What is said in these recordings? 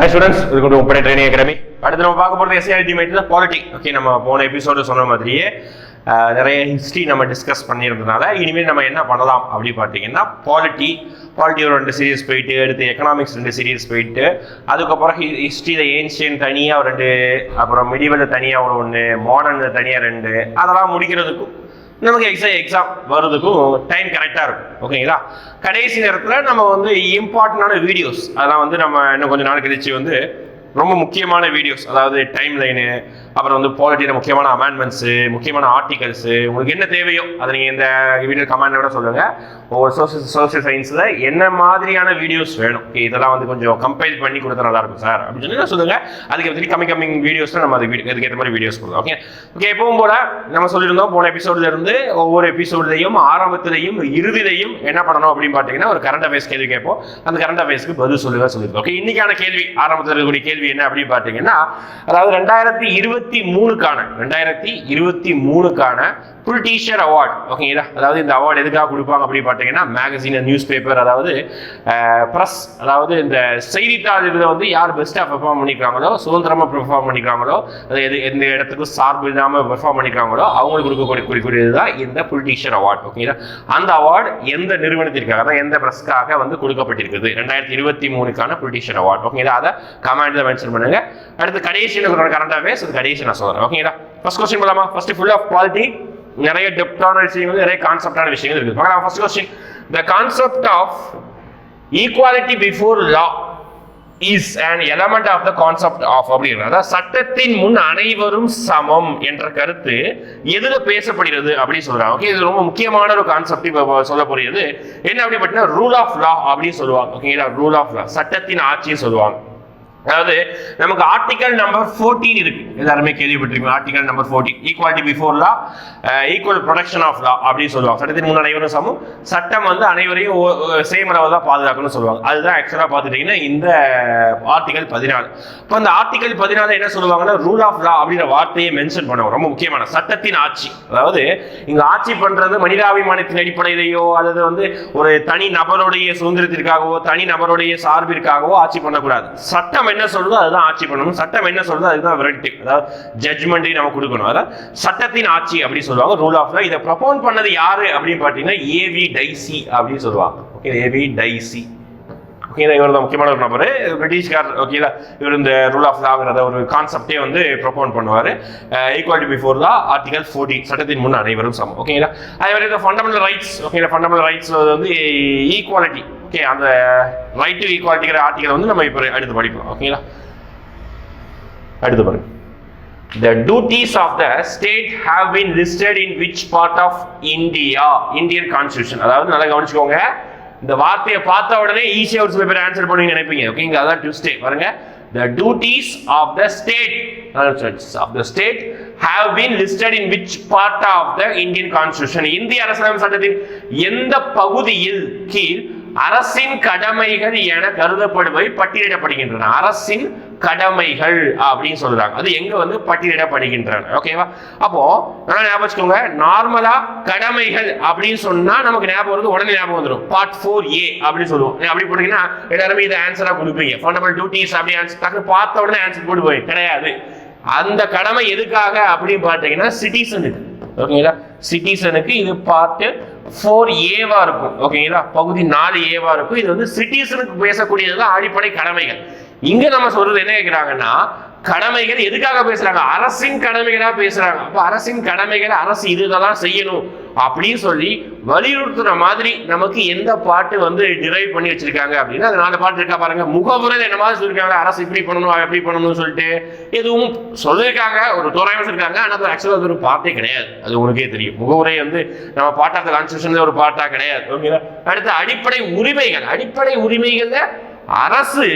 Hi students, welcome to Open Training Academy. அடுத்து நம்ம பார்க்க போகிறது எஸ்ஏ அல்டிமேட் பாலிட்டி. ஓகே, நம்ம போன எபிசோடு சொன்ன மாதிரியே நிறைய ஹிஸ்ட்ரி நம்ம டிஸ்கஸ் பண்ணியிருந்தனால இனிமேல் நம்ம என்ன பண்ணலாம் அப்படி பார்த்தீங்கன்னா பாலிட்டி ஒரு 2 சீரீஸ் போயிட்டு, அடுத்து எக்கனாமிக்ஸ் 2 சீரீஸ் போயிட்டு, அதுக்கப்புறம் ஹிஸ்ட்ரியில் ஏன்ஷியன் தனியாக 2, அப்புறம் மிடிவல் தனியாக 1, மாடர்ன் தனியாக 2, அதெல்லாம் முடிக்கிறதுக்கும் நமக்கு எக்ஸாம் வர்றதுக்கும் டைம் கரெக்டாக இருக்கும். ஓகேங்களா? கடைசி நேரத்தில் நம்ம வந்து இம்பார்ட்டண்டான வீடியோஸ் அதெல்லாம் வந்து நம்ம இன்னும் கொஞ்சம் நாள் கழிச்சு வந்து ரொம்ப முக்கியமான வீடியோஸ், அதாவது டைம் லைனு, அப்புறம் வந்து பாலிட்டியில் முக்கியமான அமெண்ட்மெண்ட்ஸு, முக்கியமான ஆர்டிகல்ஸு, உங்களுக்கு என்ன தேவையோ அதை நீங்கள் இந்த வீடியோ கமெண்டோட சொல்லுங்கள். ஒவ்வொரு சோசியல் சயின்ஸில் என்ன மாதிரியான வீடியோஸ் வேணும், இதெல்லாம் வந்து கொஞ்சம் கம்பைல் பண்ணி கொடுத்தா நல்லாயிருக்கும் சார் அப்படின்னு சொல்லி சொல்லுங்கள். அதுக்கு வந்து கம்மிங் வீடியோஸில் நம்ம அதுக்கேற்ற மாதிரி வீடியோஸ் கொடுத்தோம். ஓகே எப்பவும் போல நம்ம சொல்லியிருந்தோம் போன எபிசோட்ல இருந்து ஒவ்வொரு எபிசோட்லையும் ஆரம்பத்திலையும் இறுதியிலையும் என்ன பண்ணணும் அப்படின்னு பார்த்தீங்கன்னா ஒரு கரண்ட் அஃபேர்ஸ் கேள்வி கேட்போம். அந்த கரண்ட் அஃபேர்ஸ்க்கு பதில் சொல்லியிருக்கோம். ஓகே, இன்னைக்கான கேள்வி ஆரம்பத்தில் இருக்கக்கூடிய கேள்வி என்ன அப்படின்னு பார்த்தீங்கன்னா, அதாவது 2023க்கான புல் டீச்சர் அவார்டு. ஓகேங்களா? அதாவது இந்த அவார்டு எதுக்காக கொடுப்பாங்க அப்படின்னு பார்த்தீங்கன்னா, மேகசின், நியூஸ் பேப்பர், அதாவது ப்ரெஸ், அதாவது இந்த செய்தித்தாள் இதில் வந்து யார் பெஸ்ட்டாக பெர்ஃபார்ம் பண்ணிக்கிறாங்களோ, சுதந்திரமாக பெர்ஃபார்ம் பண்ணிக்கிறாங்களோ, அது எந்த இடத்துக்கும் சார்பு இல்லாமல் பெர்ஃபார்ம் பண்ணிக்கிறாங்களோ அவங்களுக்கு கொடுக்கக்கூடியது தான் இந்த புல் டீச்சர் அவார்டு. ஓகேங்களா? அந்த அவார்டு எந்த நிறுவனத்திற்காக தான், எந்த ப்ரெஸ்க்காக வந்து கொடுக்கப்பட்டிருக்குது 2023க்கான புல் டீச்சர் அவார்டு. ஓகேங்களா? அதை கமெண்ட்ல மென்ஷன் பண்ணுங்க. அடுத்து கடைசி கரண்ட் அஃபேர்ஸ், அது கடைசி நான் சொல்றேன். ஓகேங்களா? ஃபர்ஸ்ட் क्वेश्चन போலாமா? ஃபர்ஸ்ட் ஃபுல் ஆஃப் குவாலிட்டி, நிறைய டெப்தான விஷயங்கள், நிறைய கான்செப்டான விஷயங்கள் இருக்கு. பார்க்கலாம். First question, the concept of equality before law is an element of the concept of அப்படிங்கிறத சட்டத்தின் முன் அனைவரும் சமம் என்ற கருத்து எதுல பேசப்படுகிறது அப்படின்னு சொல்றாங்க. ஓகே, இது ரொம்ப முக்கியமான ஒரு கான்செப்ட். இப்போ சொல்ல போறது என்ன அப்படி பார்த்தீங்கன்னா ரூல் ஆஃப் லா அப்படின்னு சொல்லுவாங்க. ஓகேங்களா? ரூல் ஆஃப் லா, சட்டத்தின் ஆட்சின்னு சொல்லுவாங்க. அதாவது நமக்கு ஆர்டிகல் நம்பர் 14 இருக்கு, எல்லாருமே கேள்விப்பட்டிருக்கீங்க. Article number 14, equality before law, equal protection of law அப்படின்னு சொல்லுவாங்க. சட்டத்தின் முன் அனைவரும் சமம், சட்டம் வந்து அனைவரையும் சேம் அளவு தான் பாதுகாக்கணும்னு சொல்லுவாங்க. அதுதான் ஆக்சுவலாக பார்த்துட்டீங்கன்னா இந்த ஆர்டிகல் 14. இப்போ இந்த ஆர்டிகல் 14 என்ன சொல்லுவாங்கன்னா ரூல் ஆஃப் லா அப்படின்ற வார்த்தையை மென்ஷன் பண்ணுவாங்க. ரொம்ப முக்கியமான சட்டத்தின் ஆட்சி. அதாவது இங்க ஆட்சி பண்றது மனிதாபிமானத்தின் அடிப்படையிலேயோ அல்லது வந்து ஒரு தனி நபருடைய சுதந்திரத்திற்காகவோ தனி நபருடைய சார்பிற்காகவோ ஆட்சி பண்ணக்கூடாது. சட்டம் என்ன சொல்றதோ அதுதான் ஆட்சி பண்ணணும். சட்டம் என்ன சொல்றதோ அதுதான் வெர்டிக்ட், அதாவது ஜட்ஜ்மெண்ட் நம்ம கொடுக்கணும். அதான் சட்டத்தின் ஆட்சி அப்படி சொல்லுவாங்க, ரூல் ஆஃப் லா. இதை ப்ரொபோஸ் பண்ணது யாரு அப்படின்னு பார்த்தீங்கன்னா ஏவி டைசி அப்படின்னு சொல்லுவாங்க. Okay, AV dicey. ஓகே, இவர் தான் முக்கியமான ஒரு நபர், பிரிட்டிஷ்கார். ஓகேங்களா? இவர் இந்த ரூல் ஆஃப் லாங்கிறத ஒரு கான்செப்டே வந்து ப்ரொபோஸ் பண்ணுவார். ஈக்குவாலிட்டி பிஃபோர் லா, ஆர்டிகல் 14, சட்டத்தின் முன் அனைவரும் சமம். ஓகேங்களா? அதே மாதிரி இந்த ஃபண்டமெண்டல் ரைட்ஸ். ஓகேங்களா? ஃபண்டமெண்டல் ரைட்ஸ் வந்து ஈக்குவாலிட்டி. ஓகே, அந்த ரைட் டு ஈக்குவாலிட்டிங்கிற ஆர்டிகல் வந்து நம்ம இப்போ அடுத்து படிப்போம். ஓகேங்களா? அடுத்து பாருங்க. The duties of the state have been listed in which part of India? Indian Constitution. அதாவது நல்லா கவனிச்சுக்கோங்க, இந்த வார்த்தையை பார்த்த உடனே ஈஸியா ஒரு சில பேர் ஆன்சர் பண்ணுவீங்க நினைப்பீங்க. ஓகேங்க, அதான் ட்விஸ்டே. பாருங்க, the duties of the state have been listed in which part of the Indian Constitution? இந்திய அரசியலமைப்பு சட்டத்தின் எந்த பகுதியில் கீழ் அரசின் கடமைகள் என கருதப்படுவை பட்டியலிடப்படுகின்றன? அரசின் கடமைகள் அப்படின்னு சொல்றாங்க. அது எங்க வந்து பட்டியலிடப்படுகின்றன. ஓகேவா? அப்போ நல்லா ஞாபகம் வச்சுக்கோங்க, நார்மலா கடமைகள் அப்படின்னு சொன்னா நமக்கு ஞாபகம் வருது, உடனே ஞாபகம் வந்துடும் பார்ட் 4A அப்படின்னு சொல்லுவோம். அப்படி போட்டீங்கன்னா எல்லாருமே இதை ஆன்சரா கொடுப்பீங்க. ஃபண்டமெண்டல் டியூட்டிஸ் அப்படி ஆன்சர் பார்த்த உடனே ஆன்சர் போட்டு போய் கிடையாது. அந்த கடமை எதுக்காக அப்படின்னு பார்த்தீங்கன்னா சிட்டிசனுக்கு. ஓகேங்களா? சிட்டிசனுக்கு இது பார்ட் 4A இருக்கும். ஓகேங்களா? பகுதி 4A இருக்கும். இது வந்து சிட்டிசனுக்கு பேசக்கூடியதுதான் அடிப்படை கடமைகள். இங்க நம்ம சொல்றது என்ன கேட்கிறாங்கன்னா, கடமைகள் எதுக்காக பேசுறாங்க? அரசின் கடமைகளா பேசுறாங்க. அப்ப அரசின் கடமைகளை அரசு இதெல்லாம் செய்யணும் அப்படின்னு சொல்லி வலியுறுத்துற மாதிரி நமக்கு எந்த பாட்டு வந்து டிரைவ் பண்ணி வச்சிருக்காங்க அப்படின்னா அது 4 பாட்டு இருக்கா பாருங்க. முகவுரையில் என்ன மாதிரி சொல்லியிருக்காங்க, அரசு இப்படி பண்ணணும் எப்படி பண்ணணும்னு சொல்லிட்டு எதுவும் சொல்லியிருக்காங்க, ஒரு தோராயமா சொல்லியிருக்காங்க. ஆனால் அது ஆக்சுவலாக அது ஒரு பாட்டே கிடையாது. அது உங்களுக்கே தெரியும். முகவுரை வந்து நம்ம பார்ட் ஆஃப் த கான்ஸ்டிடியூஷன்ல ஒரு பாட்டா கிடையாது. ஓகேங்களா? அடுத்து அடிப்படை உரிமைகள். அடிப்படை உரிமைகள்ல அரசு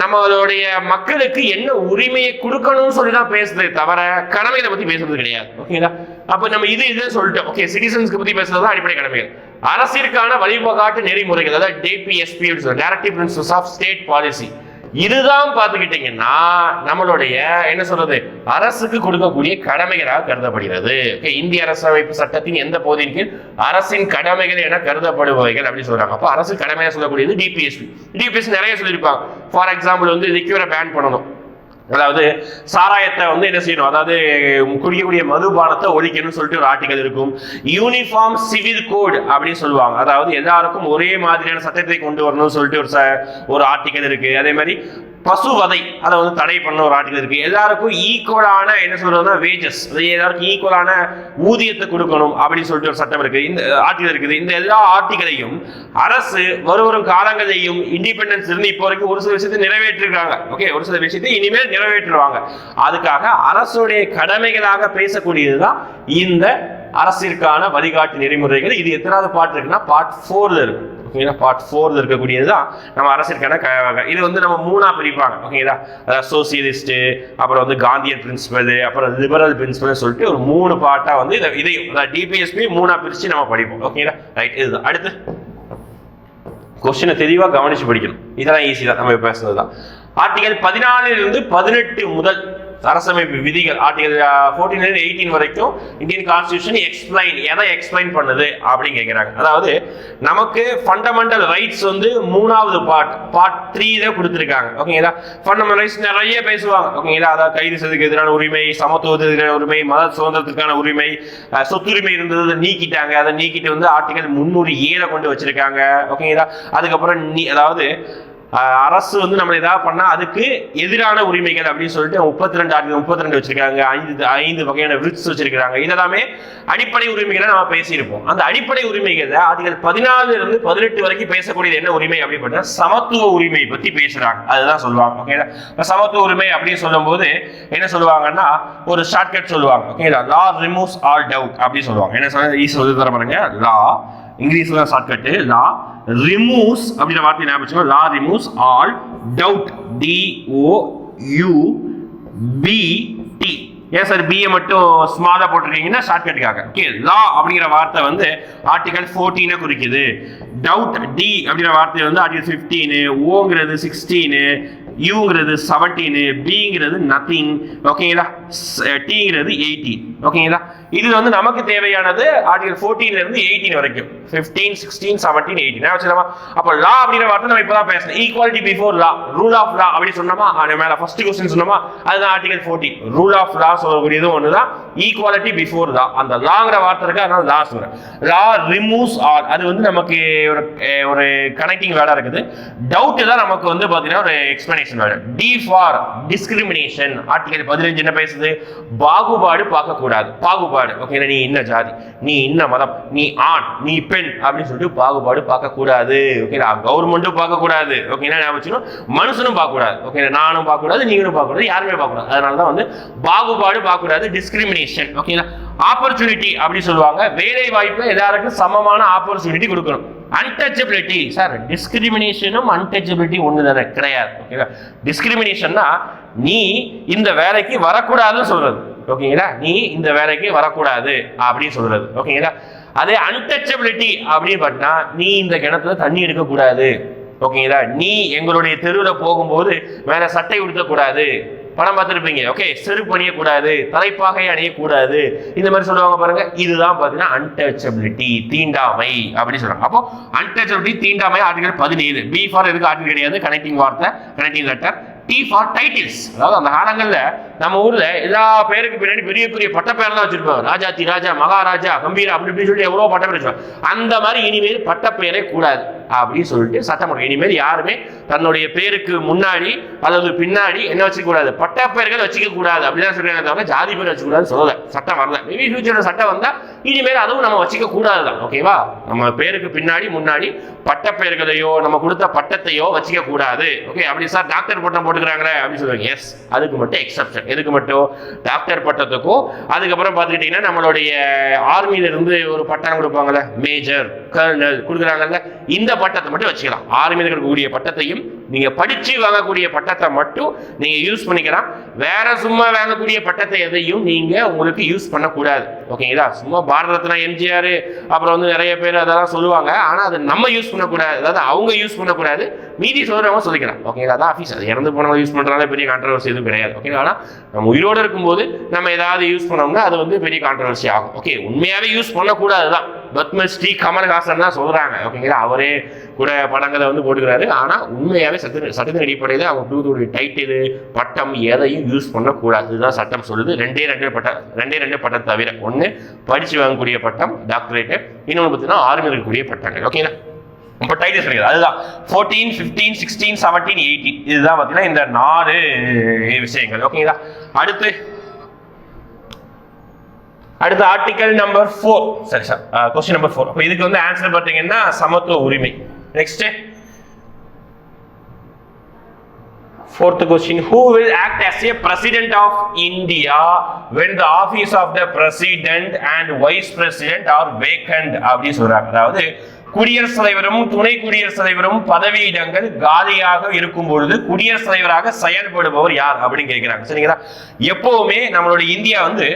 நம்மளுடைய மக்களுக்கு என்ன உரிமையை கொடுக்கணும்னு சொல்லி தான் பேசுறதே தவிர கடமைகளை பத்தி பேசுறது கிடையாது. ஓகேங்களா? அப்ப நம்ம இது சொல்லிட்டோம். ஓகே, சிட்டிசன்ஸ்க்கு பத்தி பேசுறது அடிப்படை கடமைகள். அரசிற்கான வழிவகாட்டு நெறிமுறைகள், அதாவது DPSP, directive principles of state policy. இதுதான் பார்த்துக்கிட்டீங்கன்னா நம்மளுடைய என்ன சொல்றது அரசுக்கு கொடுக்கக்கூடிய கடமைகளாக கருதப்படுகிறது. இந்திய அரசமைப்பு சட்டத்தின் எந்த பகுதியின் கீழ் அரசின் கடமைகள் என கருதப்படுபவைகள் அப்படின்னு சொல்றாங்க. அப்ப அரசு கடமையா சொல்லக்கூடியது டிபிஎஸ்பி நிறைய சொல்லியிருப்பாங்க. ஃபார் எக்ஸாம்பிள் வந்து லிக்யூரை பேன் பண்ணணும், அதாவது சாராயத்தை வந்து என்ன செய்யணும், அதாவது குடிக்கக்கூடிய மதுபானத்தை ஒழிக்கணும்னு சொல்லிட்டு ஒரு ஆர்டிகல் இருக்கும். யூனிஃபார்ம் சிவில் கோட் அப்படின்னு சொல்லுவாங்க, அதாவது எல்லாருக்கும் ஒரே மாதிரியான சட்டத்தை கொண்டு வரணும்னு சொல்லிட்டு ஒரு ஆர்டிகல் இருக்கு. அதே மாதிரி பசுவதை அதை வந்து தடை பண்ண ஒரு ஆர்டிகல் இருக்கு. எல்லாருக்கும் ஈக்குவலான என்ன சொல்றதுன்னா வேஜஸ், எல்லாருக்கும் ஈக்குவலான ஊதியத்தை கொடுக்கணும் அப்படின்னு சொல்லிட்டு ஒரு சட்டம் இருக்கு, இந்த ஆர்டிகல் இருக்குது. இந்த எல்லா ஆர்டிகளையும் அரசு வரும் காலங்களையும் இண்டிபெண்டன்ஸ் இருந்து இப்போ வரைக்கும் ஒரு சில விஷயத்தை நிறைவேற்றிருக்காங்க. ஓகே, ஒரு சில விஷயத்தை இனிமேல் நிறைவேற்றுவாங்க. அதுக்காக அரசுடைய கடமைகளாக பேசக்கூடியதுதான் இந்த அரசிற்கான வழிகாட்டு நெறிமுறைகள். இது எத்தனாவது பார்ட் இருக்குன்னா பார்ட் 4ல இருக்கு. ஓகேங்களா, பார்ட் 4ல இருக்கக்கூடியதுதான் நம்ம அரசிற்கான இது வந்து நம்ம 3ஆ பிரிப்பாங்க. ஓகேங்களா, அதாவது சோசியலிஸ்ட், அப்புறம் வந்து காந்தியன் பிரின்சிபல், அப்புறம் லிபரல் பிரின்சிபல் சொல்லிட்டு ஒரு 3 பார்ட்டா வந்து இதையும் டிபிஎஸ்பி 3ஆ பிரிச்சு நம்ம படிப்போம். ஓகேங்களா, ரைட். இதுதான் அடுத்து கொஸ்டினை தெளிவாக கவனிச்சு படிக்கணும். இதெல்லாம் ஈஸி தான், நம்ம பேசுனதுதான். ஆர்டிகல் 14 18 முதல் அரசமைப்பு விதிகள் ஆர்டிகல் 14 18 வரைக்கும் இந்தியன் கான்ஸ்டிடியூஷன் எக்ஸ்பிளைன் எதை எக்ஸ்பிளைன் பண்ணுது அப்படின்னு கேட்கிறாங்க. அதாவது நமக்கு ஃபண்டமெண்டல் ரைட்ஸ் வந்து 3வது பார்ட் 3ல கொடுத்துருக்காங்க. ஓகேங்களா, ஃபண்டமெண்டல் ரைட்ஸ் நிறைய பேசுவாங்க. ஓகேங்களா, அதாவது கைது செய்வதற்கு எதிரான உரிமை, சமத்துவத்துக்கு எதிரான உரிமை, மத சுதந்திரத்திற்கான உரிமை, சொத்துரிமை இருந்தது நீக்கிட்டாங்க. அதை நீக்கிட்டு வந்து ஆர்டிகல் 307 கொண்டு வச்சிருக்காங்க. ஓகேங்களா, அதுக்கப்புறம் அதாவது அரசு வந்து நம்ம ஏதாவது பண்ணா அதுக்கு எதிரான உரிமைகள் அப்படின்னு சொல்லிட்டு 32 வச்சிருக்காங்க. 5 வகையான விருட்ஸ் வச்சிருக்காங்க. இதெல்லாமே அடிப்படை உரிமைகளை நம்ம பேசியிருப்போம். அந்த அடிப்படை உரிமைகளை ஆர்டிகல் 14 18 வரைக்கும் பேசக்கூடியது என்ன உரிமை அப்படின்னு பார்த்தா சமத்துவ உரிமை பத்தி பேசுறாங்க. அதுதான் சொல்லுவாங்க. ஓகேங்களா, சமத்துவ உரிமை அப்படின்னு சொல்லும் போது என்ன சொல்லுவாங்கன்னா ஒரு ஷார்ட்கட் சொல்லுவாங்க. ஓகேங்களா, லா ரிமூவ்ஸ் ஆல் டவுட் அப்படின்னு சொல்லுவாங்க. என்ன சொல்ல ஈஸி சொல்லி தர பாருங்க. லா இங்கிலீஷ்ல ஷார்ட்கட் லா ரிமூவ்ஸ் அப்படின்ற வார்த்தை ஞாபகம் வச்சுக்கோங்க. லா ரிமூவ்ஸ் ஆல் டவுட், DOUBT. ஏன் சார் பிஏ மட்டும் ஸ்மாலா போட்டிருக்கீங்கன்னா ஷார்ட்கட்டுக்காக. ஓகே, லா அப்படிங்கிற வார்த்தை வந்து ஆர்டிகல் 14 குறிக்குது. டவுட் டி அப்படிங்கிற வார்த்தை வந்து ஆர்டிகல் 15, ஓங்கிறது 16, யூங்கிறது 17, பிங்கிறது நத்திங். ஓகேங்களா, டிங்கிறது 18. ஓகேங்களா, இது வந்து நமக்கு தேவையானது ஆர்டிகல் 14 இருந்து 18 வரைக்கும். 15, 16, 17, 18 வச்சுக்கலாமா? அப்போ லா அப்படிங்கிற வார்த்தை நம்ம இப்பதான் பேசணும். Equality before law, rule of law அப்படி சொன்னோமா, மேல ஃபர்ஸ்ட் क्वेश्चन சொன்னோமா, அதுதான் ஆர்டிகல் 14. ரூல் ஆஃப் லா சொல்லக்கூடியது ஒண்ணுதான், ஈக்குவாலிட்டி பிஃபோர் லா. அந்த லாங்கிற வார்த்தை இருக்கு, அதனால லா சொல்றேன். லா ரிமூவ்ஸ் ஆல், அது வந்து நமக்கு ஒரு கனெக்டிங் வேர்டா இருக்குது. டவுட் தான் நமக்கு வந்து பாத்தீங்கன்னா ஒரு explanation word. D for discrimination. Article 15 என்ன பேசுது? பாகுபாடு பார்க்க கூடாது. பாகுபாடு, ஓகே, நீ என்ன ஜாதி, நீ என்ன மதம், நீ ஆண், நீ பெண் அப்படின்னு சொல்லிட்டு பாகுபாடு பார்க்க கூடாது. ஓகேங்களா, கவர்மெண்ட்டும் பார்க்க கூடாது. ஓகேங்களா, ஞாபகம் மனுஷனும் பார்க்க கூடாது. ஓகே, நானும் பார்க்க கூடாது, நீங்களும் பார்க்க கூடாது, யாருமே பார்க்க கூடாது. அதனாலதான் வந்து பாகுபாடு பார்க்க கூடாது, டிஸ்கிரிமினேஷன். ஓகேங்களா, ஆப்பர்ச்சுனிட்டி அப்படி சொல்லுவாங்க. வேலை வாய்ப்புல எல்லாருக்கும் சமமான ஆப்பர்ச்சுனிட்டி கொடுக்கணும். அன்டச்சபிலிட்டி சார், டிஸ்கிரிமினேஷனும் அன்டச்சபிலிட்டி ஒண்ணு தானே? கிடையாது. ஓகேவா, டிஸ்கிரிமினேஷன்னா நீ இந்த வேலைக்கு வரக்கூடாதுன்னு சொல்றது. ஓகேங்களா, நீ இந்த வேலைக்கு வரக்கூடாது அப்படின்னு சொல்றது. ஓகேங்களா, அதே அன்டச்சபிலிட்டி அப்படின்னு பார்த்தா நீ இந்த கிணத்துல தண்ணி எடுக்க கூடாது. ஓகேங்களா, நீ எங்களுடைய தெருவில் போகும்போது மேல சட்டை உடுத்தக்கூடாது. படம் பார்த்துருப்பீங்க. ஓகே, செருப்பு அணியக்கூடாது, தலைப்பாகை அணியக்கூடாது, இந்த மாதிரி சொல்லுவாங்க பாருங்க. இதுதான் பார்த்தீங்கன்னா அன்டச்சபிலிட்டி, தீண்டாமை அப்படி சொல்றாங்க. அப்போ அன்டச்சபிலிட்டி, தீண்டாமை ஆர்டிகல் 17. பி ஃபார் எதுக்கு ஆர்டிகல் கிடையாது, கனெக்டிங் வார்த்தை, connecting letter. T for titles. அதாவது அந்த காலங்கள்ல நம்ம ஊர்ல எல்லா பேருக்கு பின்னாடி பெரிய பெரிய பட்ட பேர் தான் வச்சிருப்பாங்க. ராஜாத்தி ராஜா, மகாராஜா, கம்பீரா அப்படி இப்படி சொல்லிட்டு எவ்வளவு பட்ட பேர் வச்சிருப்பாங்க. அந்த மாதிரி இனிமேல் பட்ட பெயரே கூடாது அப்படின்னு சொல்லிட்டு சட்டம். இனிமேல் யாருமே தன்னுடைய பேருக்கு முன்னாடி அல்லது பின்னாடி என்ன வச்சுக்க கூடாது, பட்ட பெயர்கள் வச்சுக்க கூடாது அப்படிதான் சொல்றாங்க. தவிர ஜாதி பேர் வச்சுக்க கூடாது சொல்லல, சட்டம் வரல. மேபி ஃபியூச்சர்ல சட்டம் வந்தா இனிமேல் அதுவும் நம்ம வச்சுக்க கூடாதுதான். ஓகேவா, நம்ம பேருக்கு பின்னாடி முன்னாடி பட்ட பெயர்களையோ நம்ம கொடுத்த பட்டத்தையோ வச்சுக்க கூடாது. ஓகே, அப்படி சார் டாக்டர் பட்டம் போட்டுக்கிறாங்களே அப்படின்னு சொல்லுவாங்க. எஸ், அதுக்கு மட்டும் எக்ஸப்ஷன். எதுக்கு மட்டும்? டாக்டர் பட்டத்துக்கும். அதுக்கப்புறம் பார்த்துக்கிட்டீங்கன்னா நம்மளுடைய ஆர்மியில இருந்து ஒரு பட்டம் கொடுப்பாங்கல்ல, மேஜர், கர்னல் கொடுக்குறாங்கல்ல, இந்த பட்டத்தை மட்டும் வச்சுக்கலாம். ஆர்மியில் இருக்கக்கூடிய பட்டத்தையும் நீங்க படிச்சு வாங்கக்கூடிய பட்டத்தை மட்டும் நீங்க யூஸ் பண்ணிக்கலாம். வேற சும்மா வாங்கக்கூடிய பட்டத்தை எதையும் நீங்க உங்களுக்கு யூஸ் பண்ணக்கூடாது. ஓகேங்களா? சும்மா பாரத ரத்னா எம்ஜிஆர் அப்புறம் வந்து நிறைய பேர் அதெல்லாம் சொல்லுவாங்க. ஆனா அது நம்ம யூஸ் பண்ணக்கூடாது, அதாவது அவங்க யூஸ் பண்ணக்கூடாது, மீதி சொல்றவங்க சொல்லிக்கலாம். ஓகேங்களா? அதான் ஆஃபீஸ். அது இறந்து போனவங்க யூஸ் பண்றதுனால பெரிய கான்ட்ரவர்சி எதுவும் கிடையாது. ஓகேங்களா? ஆனா நம்ம உயிரோடு இருக்கும்போது நம்ம ஏதாவது யூஸ் பண்ணோம்னா அது வந்து பெரிய கான்ட்ரவர்சி ஆகும். ஓகே, உண்மையாவே யூஸ் பண்ணக்கூடாதுதான். பத்மஸ்ரீ கமல்ஹாசன் தான் சொல்றாங்க. ஓகேங்களா? அவரே கூட படங்களை வந்து போட்டுக்கிறாரு. ஆனா உண்மையாவே சட்டத்தின் அடிப்படையில் அவங்க கொடுக்கக்கூடிய டைட்டில் பட்டம் எதையும் யூஸ் பண்ணக்கூடாது. இதுதான் சட்டம் சொல்லுது. ரெண்டே ரெண்டு பட்டம் தவிர, ஒன்று படிச்சு வாங்கக்கூடிய பட்டம் டாக்டரேட், இன்னொன்று பார்த்தீங்கன்னா ஆர்மியில் இருக்கக்கூடிய பட்டங்கள். ஓகேங்களா? இப்போ டைட்டில்ஸ் கிடையாது. அதுதான் 14, 15, 16, 17, 18 இதுதான் பார்த்தீங்கன்னா இந்த 4 விஷயங்கள். ஓகேங்களா? அடுத்து ஆர்டிகல் நம்பர் 4. சரி சார், கொஸ்டின் நம்பர் 4. அப்போ இதுக்கு வந்து ஆன்சர் பார்த்தீங்கன்னா சமத்துவ உரிமை. Next fourth question, who will act as a president of India when the office of the president and vice president are vacant அப்படி சொல்றாங்க. அதாவது குடியரசுத் தலைவரும் துணை குடியரசுத் தலைவரும் பதவியிடங்கள் காலியாக இருக்கும் பொழுது குடியரசுத் தலைவராக செயல்படுபவர் யார் அப்படின்னு கேட்கிறாங்க. சரிங்களா? எப்பவுமே நம்மளுடைய இந்தியா வந்து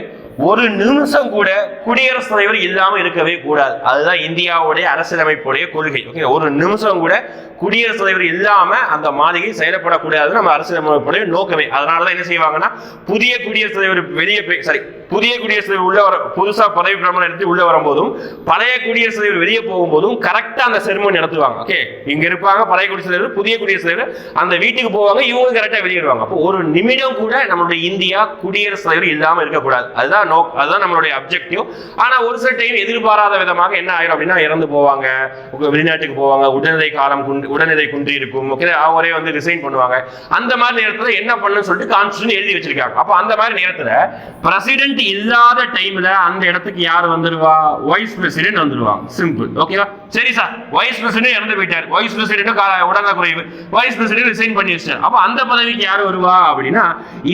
ஒரு நிமிஷம் கூட குடியரசுத் தலைவர் இல்லாம இருக்கவே கூடாது. அதுதான் இந்தியாவுடைய அரசியலமைப்புடைய கொள்கை. ஓகே, ஒரு நிமிஷம் கூட குடியரசுத் தலைவர் இல்லாம அந்த மாளிகை செயல்படக்கூடாது நம்ம அரசியலமைப்புடைய நோக்கமே. அதனாலதான் என்ன செய்வாங்கன்னா, புதிய குடியரசுத் தலைவர் புதிய குடியரசுத் தலைவர் உள்ள வர, புதுசா பதவி பிரமாணம் எடுத்து உள்ள வரும்போதும் பழைய குடியரசுத் தலைவர் வெளியே போகும்போதும் கரெக்டா அந்த செரிமனி நடத்துவாங்க. ஓகே, இங்க இருப்பாங்க பழைய குடியரசுத் தலைவர், புதிய குடியரசுத் தலைவர் அந்த வீட்டுக்கு போவாங்க, இவங்க கரெக்டா வெளியிடுவாங்க. அப்போ ஒரு நிமிடம் கூட நம்மளுடைய இந்தியா குடியரசுத் தலைவர் இல்லாம இருக்கக்கூடாது. அதுதான் நம்மளுடைய அப்ஜெக்டிவ். ஆனா ஒரு சில டைம் எதிர்பாராத விதமாக என்ன ஆயிரும் அப்படின்னா, இறந்து போவாங்க, வெளிநாட்டுக்கு போவாங்க, உடல்நிலை குன்றி இருக்கும். ஓகே, அவரே வந்து ரிசைன் பண்ணுவாங்க. அந்த மாதிரி நேரத்துல என்ன பண்ணணும்னு சொல்லிட்டு கான்ஸ்டிடியூஷன் எழுதி வச்சிருக்காங்க. அப்ப அந்த மாதிரி நேரத்துல பிரசிடென்ட் இல்லாத டைம்ல அந்த இடத்துக்கு யார் வந்துருவா? வைஸ் பிரசிடென்ட் வந்துருவாங்க. சிம்பிள். ஓகேவா? சரி சார், வைஸ் பிரசிடென்ட் இறந்து போயிட்டார், வைஸ் பிரசிடென்ட் உடல்நல குறைவு, வைஸ் பிரசிடென்ட் ரிசைன் பண்ணி வச்சார். அப்ப அந்த பதவிக்கு யார் வருவா அப்படின்னா,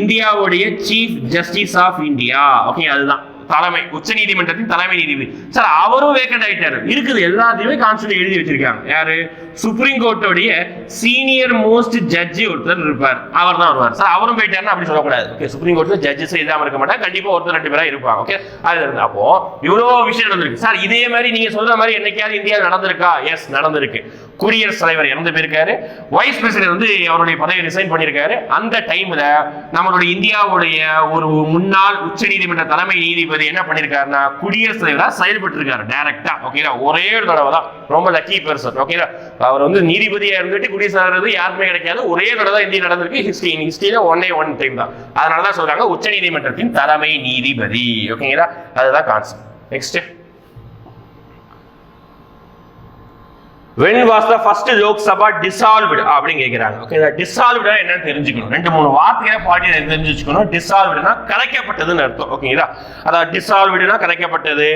இந்தியாவுடைய chief justice of India. Okay, அதுதான் தலைமை, உச்ச நீதிமன்றத்தின் தலைமை நீதிபதி. சார் அவரும் வேக்கண்ட் ஆயிட்டாரு. இருக்குது எல்லாத்தையுமே கான்ஸ்டிடியூஷன் எழுதி வச்சிருக்காங்க. யாரு? சுப்ரீம் கோர்ட்டோடைய சீனியர் மோஸ்ட் ஜட்ஜி ஒருத்தர் இருப்பார், அவர் தான் வருவார். சார் அவரும் போயிட்டாருன்னா அப்படி சொல்லக்கூடாது. ஓகே, சுப்ரீம் கோர்ட்ல ஜட்ஜஸ் இல்லாம இருக்க மாட்டாங்க, கண்டிப்பா ஒருத்தர் 2 பேரா இருப்பாங்க. ஓகே, அது அப்போ இவ்வளவு விஷயம் நடந்திருக்கு. சார் இதே மாதிரி நீங்க சொல்ற மாதிரி என்னைக்காவது இந்தியா நடந்திருக்கா? எஸ், நடந்திருக்கு. குடியரசுத் தலைவர் இறந்து போயிருக்காரு, வைஸ் பிரசிடென்ட் வந்து அவருடைய பதவியை ரிசைன் பண்ணியிருக்காரு. அந்த டைம்ல நம்மளுடைய இந்தியாவுடைய ஒரு முன்னாள் உச்ச நீதிமன்ற தலைமை நீதிபதி என்ன பண்ணிருக்காருன்னா, குடியரசுத் தலைவரா செயல்பட்டு இருக்காரு டைரக்டா. ஓகேங்களா? ஒரே ஒரு தடவை தான், ரொம்ப லக்கி பர்சன். ஓகேங்களா? அவர் வந்து நீதிபதியா இருந்துட்டு குடியரசுத் தலைவர் யாருமே கிடைக்காது. ஒரே தடவை தான் இந்தியா நடந்திருக்கு. ஹிஸ்டரியில ஒன் டைம் தான். அதனாலதான் சொல்றாங்க உச்ச நீதிமன்றத்தின் தலைமை நீதிபதி. ஓகேங்களா? அதுதான் concept. Next, when was the first Lok Sabha dissolved அப்படின்னு கேக்குறாங்க. ஓகே, டிசால்வ்ட்னா என்னன்னு தெரிஞ்சுக்கணும். 2-3 வார்த்தைகளை பாட்டி தெரிஞ்சு வச்சுக்கணும். டிசால்வ்ட்னா கலைக்கப்பட்டதுன்னு அர்த்தம். ஓகேங்களா? அதாவது டிசால்வ்ட்னா கலைக்கப்பட்டது,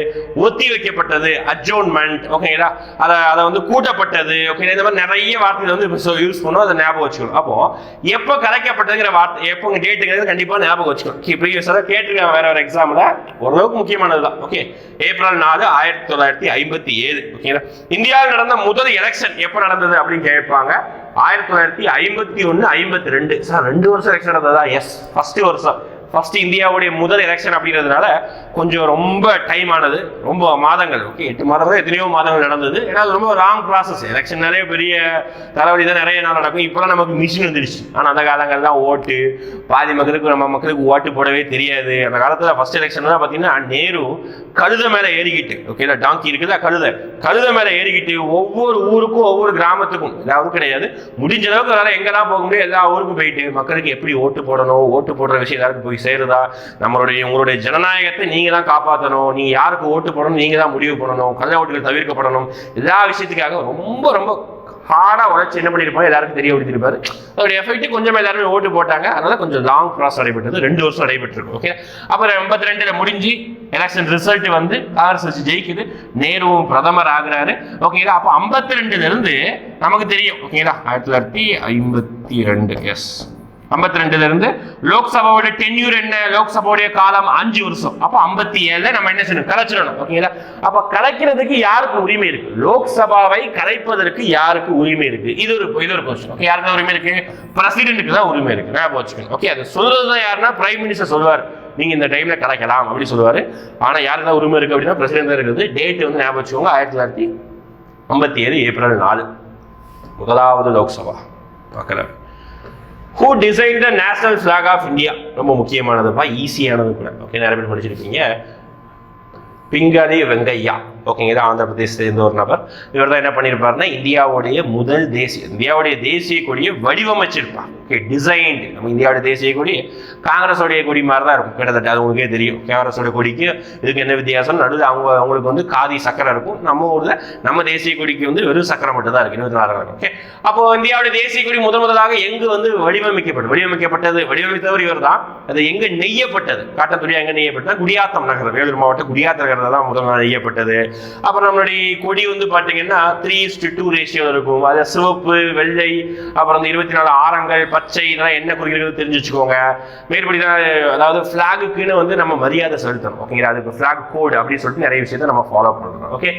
ஒத்தி வைக்கப்பட்டது, அட்ஜோன்மெண்ட். ஓகேங்களா? அதை வந்து கூட்டப்பட்டது. ஓகே, இந்த மாதிரி நிறைய வார்த்தைகள் வந்து யூஸ் பண்ணுவோம், அதை ஞாபகம் வச்சுக்கணும். அப்போ எப்போ கலைக்கப்பட்டதுங்கிற வார்த்தை, எப்போ டேட்டுங்கிறது கண்டிப்பா ஞாபகம் வச்சுக்கணும். ப்ரீவியஸாக கேட்டிருக்காங்க வேற ஒரு எக்ஸாம்ல, ஓரளவுக்கு முக்கியமானதுதான். Okay, April 4, 1957. ஓகேங்களா? இந்தியாவில் நடந்த முதல் எலெக்ஷன் எப்ப நடந்தது அப்படின்னு கேட்பாங்க. 1951, 52. சார் 2 வருஷம் எலெக்ஷன் நடந்ததா? எஸ், ஃபர்ஸ்ட் இந்தியாவுடைய முதல் எலெக்ஷன் அப்படிங்கிறதுனால கொஞ்சம் ரொம்ப டைம் ஆனது, ரொம்ப மாதங்கள். ஓகே, 8 மாதங்கள், எத்தனையோ மாதங்கள் நடந்தது. ஏன்னா அது ரொம்ப லாங் ப்ராசஸ். எலெக்ஷன் நிறைய பெரிய தலைவலி தான், நிறைய நாள் நடக்கும். இப்போலாம் நமக்கு மிஷின் வந்துடுச்சு. ஆனால் அந்த காலங்கள்லாம் ஓட்டு, பாதி நம்ம மக்களுக்கு ஓட்டு போடவே தெரியாது. அந்த காலத்தில் ஃபர்ஸ்ட் எலெக்ஷன் தான் பார்த்தீங்கன்னா, நேரு கழுதை மேலே ஏறிக்கிட்டு, ஓகேங்களா, டாங்கி இருக்குதா, கழுதை மேலே ஏறிக்கிட்டு ஒவ்வொரு ஊருக்கும் ஒவ்வொரு கிராமத்துக்கும், எல்லாரும் கிடையாது, முடிஞ்ச அளவுக்கு வேற எங்கெல்லாம் போக முடியும் எல்லா ஊருக்கும் போயிட்டு மக்களுக்கு எப்படி ஓட்டு போடணும், ஓட்டு போடுற விஷயம் எல்லாருக்கும் போய் சேருதா, உங்களுடைய ஜனநாயகத்தை நீங்க தான் காப்பாற்றணும், நீங்க யாருக்கு ஓட்டு போடணும் நீங்க தான் முடிவு பண்ணணும், கள்ள ஓட்டுகள் தவிர்க்கப்படணும், எல்லா விஷயத்துக்காக ரொம்ப ரொம்ப ஹார்டா உழைச்சி என்ன பண்ணிருப்பாங்க எல்லாருக்கும் தெரிய விடுத்திருப்பாரு. அதோட எஃபெக்ட் கொஞ்சம் எல்லாருமே ஓட்டு போட்டாங்க. அதனால கொஞ்சம் லாங் ப்ராசஸ் நடைபெற்றது, 2 வருஷம் நடைபெற்றிருக்கு. ஓகே, அப்புறம் 82 முடிஞ்சு எலெக்ஷன் ரிசல்ட் வந்து காங்கிரஸ் வச்சு ஜெயிக்குது, நேருவும் பிரதமர் ஆகுறாரு. ஓகேங்களா? அப்போ 52 இருந்து நமக்கு தெரியும். ஓகேங்களா? 1952. எஸ், 52ல இருந்து லோக்சபாவோட டென்யூர் என்ன, லோக்சபாவுடைய காலம் 5 வருஷம். அப்ப 57 நம்ம என்ன செய்யணும், கலைச்சிடணும். ஓகேங்களா? அப்ப கலைக்கிறதுக்கு யாருக்கு உரிமை இருக்கு? லோக்சபாவை கலைப்பதற்கு யாருக்கு உரிமை இருக்கு? இது ஒரு கொஸ்டின். ஓகே, யாருக்கு உரிமை இருக்கு? பிரசிடென்ட்டுக்கு தான் உரிமை இருக்கு. ஞாபகம் வச்சுக்கணும். ஓகே, அது சொல்றதுதான் யாருன்னா பிரைம் மினிஸ்டர் சொல்லுவார், நீங்க இந்த டைம்ல கலைக்கலாம் அப்படி சொல்லுவாரு. ஆனா யாருக்கு தான் உரிமை இருக்கு அப்படின்னா பிரசிடென்ட் தான் இருக்குது. டேட் வந்து ஞாபகம் வச்சுக்கோங்க, 1957 ஏப்ரல் 4 முதலாவது லோக்சபா பார்க்கல. Who designed the national flag of India? ரொம்ப முக்கியமானதுப்பா, ஈஸியானது கூட. ஓகே, நிறைய பேர் படிச்சிருப்பீங்க. பிங்காலி வெங்கையா. ஓகேங்க, இது ஆந்திர பிரதேச சேர்ந்த ஒரு நபர். இவர் தான் என்ன பண்ணியிருப்பாருன்னா இந்தியாவுடைய இந்தியாவுடைய தேசிய கொடியை வடிவமைச்சிருப்பார். Okay, designed. நம்ம இந்தியாவுடைய தேசிய கொடி காங்கிரஸோடைய கொடி மாதிரி தான் இருக்கும் கிட்டத்தட்ட, அது உங்களுக்கே தெரியும். காங்கிரஸோட கொடிக்கு இதுக்கு என்ன வித்தியாசம்? நடுவில் அவங்களுக்கு வந்து காதி சக்கரை இருக்கும். நம்ம ஊரில் நம்ம தேசிய கொடிக்கு வந்து வெறும் சக்கரை மட்டும் தான் இருக்கு, 24. ஓகே, அப்போ இந்தியாவுடைய தேசிய கொடி முதலாக எங்கு வந்து வடிவமைத்தவர் இவர் தான். அது எங்க நெய்யப்பட்டது? காட்டன் துணியா எங்க நெய்யப்பட்டது? குடியாத்தம் நகரம், வேலூர் மாவட்டம் குடியாத்தம் நகரம் தான் முதல் நெய்யப்பட்டது. அப்புறம் நம்மளுடைய கொடி வந்து பாத்தீங்கன்னா 3:2 ரேஷியோ இருக்கும். அது சிவப்பு, வெள்ளை, அப்புறம் 24 ஆரங்கள், பச்சை, இதெல்லாம் என்ன குறிக்கிறது தெரிஞ்சு வச்சுக்கோங்க. மேற்படி தான், அதாவது பிளாகுக்குன்னு வந்து நம்ம மரியாதை செலுத்தணும். ஓகேங்களா? அதுக்கு பிளாக் கோட் அப்படின்னு சொல்லிட்டு நிறைய விஷயத்தை நம்ம ஃபாலோ பண்றோம். ஓகே,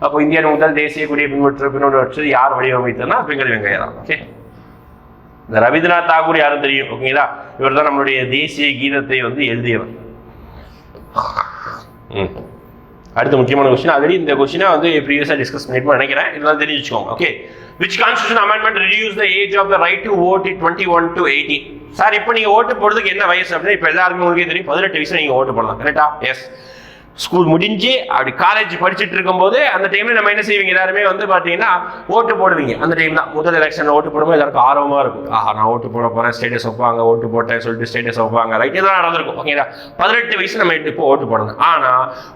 அப்போ இந்தியாவின் முதல் தேசிய கொடியை பின்பற்ற யார் வடிவமைத்தனா பிங்கல் வெங்கையா தான். ஓகே, இந்த ரவீந்திரநாத் தாகூர் யாரும் தெரியும். ஓகேங்களா? இவர் தான் நம்மளுடைய தேசிய கீதத்தை வந்து எழுதியவர். அடுத்த முக்கியமான கொஸ்டின், ஆல்ரெடி இந்த கொஸ்டினை வந்து ப்ரீவியஸாக டிஸ்கஸ் பண்ணிட்டு நினைக்கிறேன், இதெல்லாம் தெரிஞ்சு வச்சுக்கோங்க. Okay, which constitution amendment reduced the age of the right to vote in 21 to 18? Sir, இப்போ நீங்க ஓட்டு போடுறதுக்கு என்ன வயசு அப்படின்னா இப்போ எல்லாருக்கும் உங்களுக்கே தெரியும், 18 வயசுல நீங்க ஓட்டு போடலாம். கரெக்டா? எஸ். ஸ்கூல் முடிஞ்சு அப்படி காலேஜ் படிச்சுட்டு இருக்கும்போது அந்த டைம்ல நம்ம என்ன செய்வீங்க, எல்லாருமே வந்து பாத்தீங்கன்னா ஓட்டு போடுவீங்க. அந்த டைம் தான் முதல் எலெக்ஷன்ல ஓட்டு போடும்போது எல்லாருக்கும் ஆர்வமா இருக்கும். நான் ஓட்டு போட போறேன், ஸ்டேட்டஸ் வைப்பாங்க, ஓட்டு போட்டேன் சொல்லிட்டு ஸ்டேட்டஸ் வைப்பாங்க. ரைட், இதெல்லாம் நடந்திருக்கும். ஓகேங்களா? 18 வயசு நம்ம இப்போ ஓட்டு போடணும். ஆனா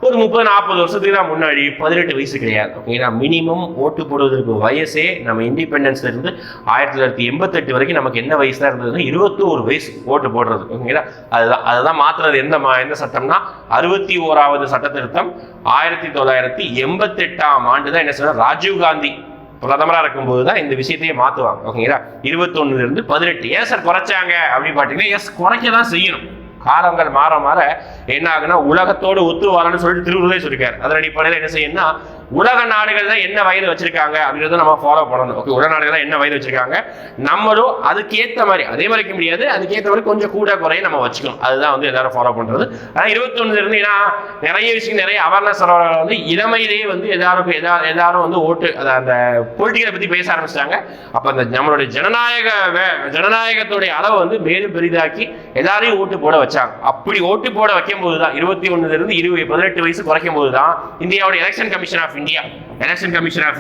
ஒரு 30-40 வருஷத்துக்கு தான் முன்னாடி 18 வயசு கிடையாது. ஓகேங்களா? மினிமம் ஓட்டு போடுவதற்கு வயசே நம்ம இண்டிபெண்டன்ஸ்ல இருந்து 1988 வரைக்கும் நமக்கு என்ன வயசு தான் இருந்ததுன்னா 21 வயசு ஓட்டு போடுறது. ஓகேங்களா? அதுதான் மாத்துறது எந்த சட்டம்னா 61வது சட்ட திருத்தம் 1988ஆம் ஆண்டு தான் என்ன சொல்ற ராஜீவ் காந்தி பிரதமரா இருக்கும்போது தான் இந்த விஷயத்தையே மாத்துவாங்க. ஓகேங்களா? 21ல இருந்து 18. ஏன் சார் குறைச்சாங்க அப்படின்னு பாத்தீங்கன்னா, எஸ், குறைக்க தான் செய்யணும். காலங்கள் மாற மாற என்ன ஆகுனா உலகத்தோடு ஒத்து வாழணும்னு சொல்லிட்டு திருவள்ளுவரே சொல்லிருக்காரு. அதன் அடிப்படையில் என்ன செய்யணும்னா உலக நாடுகள் தான் என்ன வயது வச்சிருக்காங்க அப்படின்றத நம்ம ஃபாலோ பண்ணணும். ஓகே, உலக நாடுகள் தான் என்ன வயது வச்சிருக்காங்க, நம்மளும் அதுக்கேற்ற மாதிரி அதே மாதிரி வைக்க முடியாது, அதுக்கேற்ற மாதிரி கொஞ்சம் கூட குறைய நம்ம வச்சுக்கணும். அதுதான் வந்து எல்லாரும் ஃபாலோ பண்றது. ஆனால் 21 இருந்து ஏன்னா நிறைய விஷயம், நிறைய அவேர்னஸ் வந்து இளமையிலேயே வந்து எல்லாரும் வந்து ஓட்டு அந்த பொலிட்டிக்கலை பத்தி பேச ஆரம்பிச்சிட்டாங்க. அப்ப அந்த நம்மளுடைய ஜனநாயகத்துடைய அளவை வந்து மேலும் பெரிதாக்கி எல்லாரையும் ஓட்டு போட வச்சாங்க. அப்படி ஓட்டு போட வைக்கும் போதுதான் 21 இருந்து 18 வயசு குறைக்கும் போதுதான் இந்தியாவுடைய எலெக்ஷன் கமிஷன் ஆஃப்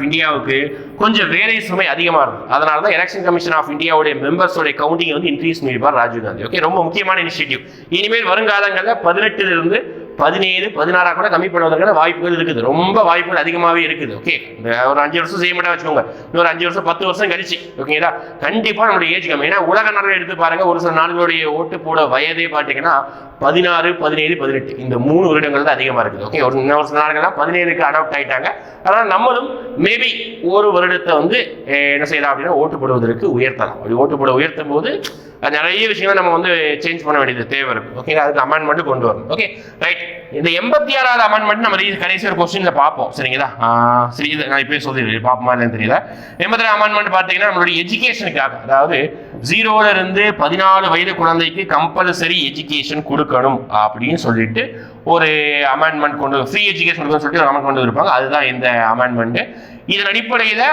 இந்தியாவுக்கு கொஞ்சம் வேலை சுமை அதிகமா இருக்கும். அதனால தான் எலெக்ஷன் கமிஷன் ஆஃப் இந்தியாவுடைய மெம்பர்ஸோட கவுண்டிங் வந்து இன்க்ரீஸ் பண்ணிருப்பார் ராஜீவ் காந்தி. ஓகே, ரொம்ப முக்கியமான இனிஷியேட்டிவ். இனிமேல் வருங்காலங்களில் 18 இருந்து 17, 16 கூட கம்மி பண்ணுவதற்கான வாய்ப்புகள் இருக்குது. ரொம்ப வாய்ப்புகள் அதிகமாகவே இருக்குது. ஓகே, ஒரு 5 வருஷம் செய்ய மாட்டா வச்சுக்கோங்க, இன்னொரு 5 வருஷம் 10 வருஷம் கழிச்சு. ஓகேங்களா? கண்டிப்பா நம்மளுடைய ஏஜ் கம்மி. ஏன்னா உலக நாடுகள் எடுத்து பாருங்க, ஒரு சில நாடுகளுடைய ஓட்டு போட வயதே பார்த்தீங்கன்னா 16, 17, 18 இந்த 3 வருடங்கள் தான் அதிகமா இருக்குது. ஓகே, ஒரு சில நாடுகள்லாம் 17க்கு அடாப்ட் ஆயிட்டாங்க. அதனால நம்மளும் மேபி ஒரு வருடத்தை வந்து என்ன செய்யலாம் அப்படின்னா ஓட்டு போடுவதற்கு உயர்த்தலாம். அப்படி ஓட்டு போட உயர்த்தும் போது நிறைய விஷயங்கள் நம்ம வந்து சேஞ்ச் பண்ண வேண்டியது தேவை இருக்கு. ஓகே, அதுக்கு அமெண்ட்மெண்ட் கொண்டு வரணும். Okay, right. இந்த 86வது அமெண்ட்மெண்ட் நம்ம கடைசி ஒரு கொஸ்டின்ல பார்ப்போம். சரிங்களா? சரி, இது நான் இப்பயே சொல்லிடுறேன், பார்ப்போமா இல்லைன்னு தெரியல. 86வது அமெண்ட்மெண்ட் பார்த்தீங்கன்னா நம்மளுடைய எஜுகேஷனுக்காக, அதாவது 0ல இருந்து 14 வயது குழந்தைக்கு கம்பல்சரி எஜுகேஷன் கொடுக்கணும் அப்படின்னு சொல்லிட்டு ஒரு அமெண்ட்மெண்ட் ஃப்ரீ எஜுகேஷன் கொடுக்கணும்னு சொல்லிட்டு ஒரு அமெண்ட்மெண்ட் இருப்பாங்க. அதுதான் இந்த அமெண்ட்மெண்ட். இதன் அடிப்படையில்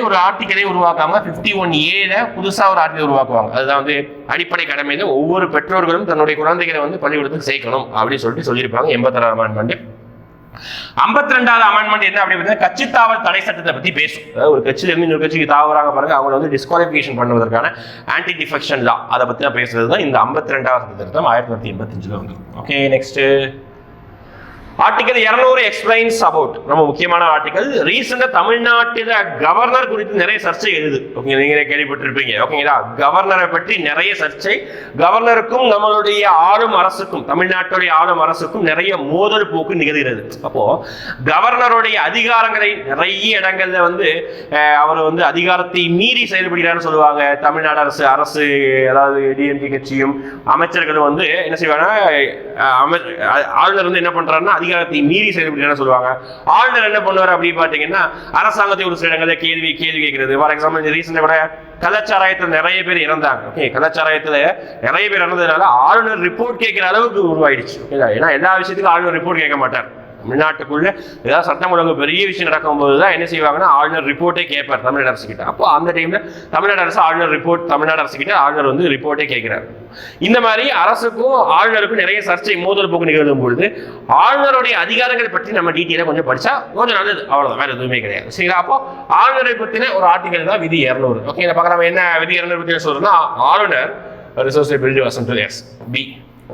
ஒரு ஆர்டிக்கலை உருவாக்காம 51A புதுசா ஒரு ஆர்டிக்கல் உருவாக்குவாங்க. அதுதான் வந்து அடிப்படை கடமையில ஒவ்வொரு பெற்றோர்களும் தன்னுடைய குழந்தைகளை வந்து பள்ளிக்கூடத்துக்கு சேர்க்கணும் அப்படின்னு சொல்லிட்டு சொல்லியிருப்பாங்க. 86வது அமெண்ட்மெண்ட். 52வது அமெண்ட்மெண்ட் என்ன அப்படின்னு கட்சி தாவல் தடை சட்டத்தை பத்தி பேசும். ஒரு கட்சியில இருந்து இன்னொரு கட்சிக்கு தாவறாங்க பாருங்க, அவங்களை வந்து டிஸ்குவாலிஃபிகேஷன் பண்ணுவதற்கான ஆன்டி டிஃபெக்ஷன் லா, அதை பத்தி தான் பேசுறது தான் இந்த 52வது திருத்தம் 1985ல வந்து. Okay, next article 200 explains about, ரொம்ப முக்கியமான ஆர்டிகல். ரீசெண்டா தமிழ்நாட்டில கவர்னர் குறித்து நிறைய சர்ச்சை எழுது. ஓகே, நீங்களே கேள்விப்பட்டிருப்பீங்க. ஓகேங்களா, கவர்னரை பற்றி நிறைய சர்ச்சை. கவர்னருக்கும் நம்மளுடைய ஆளும் அரசுக்கும், தமிழ்நாட்டுடைய ஆளும் அரசுக்கும் நிறைய மோதல் போக்கு நிகழ்கிறது. அப்போ கவர்னருடைய அதிகாரங்களை நிறைய இடங்கள்ல அவர் அதிகாரத்தை மீறி செயல்படுகிறான்னு சொல்லுவாங்க. தமிழ்நாடு அரசு அதாவது டிஎம்கே கட்சியும் அமைச்சர்களும் என்ன செய்வாங்க, ஆளுநர் என்ன பண்றாருன்னா அதிகாரத்தை மீறி செயல்படுறான்னு சொல்லுவாங்க. ஆளுநர் என்ன பண்ணுவார் அப்படி பாத்தீங்கன்னா அரசாங்கத்தை ஒரு சில இடங்களில் கேள்வி கேட்கிறது. ஃபார் எக்ஸாம்பிள் ரீசெண்டா கூட கள்ளச்சாராயத்தில் நிறைய பேர் இறந்தாங்க. ஓகே, கள்ளச்சாராயத்தில் நிறைய பேர் இறந்ததுனால ஆளுநர் ரிப்போர்ட் கேட்கிற அளவுக்கு உருவாயிடுச்சு. ஏன்னா எல்லா விஷயத்துக்கும் ஆளுநர் ரிப்போர்ட் கேட்க மாட்டார். தமிழ்நாட்டுக்குள்ள ஏதாவது சட்டம் ஒழுங்கு பெரிய விஷயம் நடக்கும்போது தான் என்ன செய்வாங்கன்னா ஆளுநர் ரிப்போர்ட்டே கேட்பார் தமிழ்நாடு அரசு கிட்ட. அப்போ அந்த டைம்ல தமிழ்நாடு அரசு தமிழ்நாடு அரசு கிட்ட ஆளுநர் ரிப்போர்ட்டே கேட்கிறார். இந்த மாதிரி அரசுக்கும் ஆளுநருக்கும் நிறைய சர்ச்சை மோதல் போக்கு நிகழும் பொழுது ஆளுநருடைய அதிகாரங்கள் பற்றி நம்ம டீட்டெயிலாக கொஞ்சம் படிச்சா கொஞ்சம் நல்லது. அவ்வளவுதான், வேற எதுவுமே கிடையாது. சரிங்களா, அப்போ ஆளுநரை பற்றின ஒரு ஆர்டிகல் தான் விதி 200. ஓகே, இதை பார்க்கலாம். என்ன விதி 200 பற்றி சொல்றோம்னா, ஆளுநர்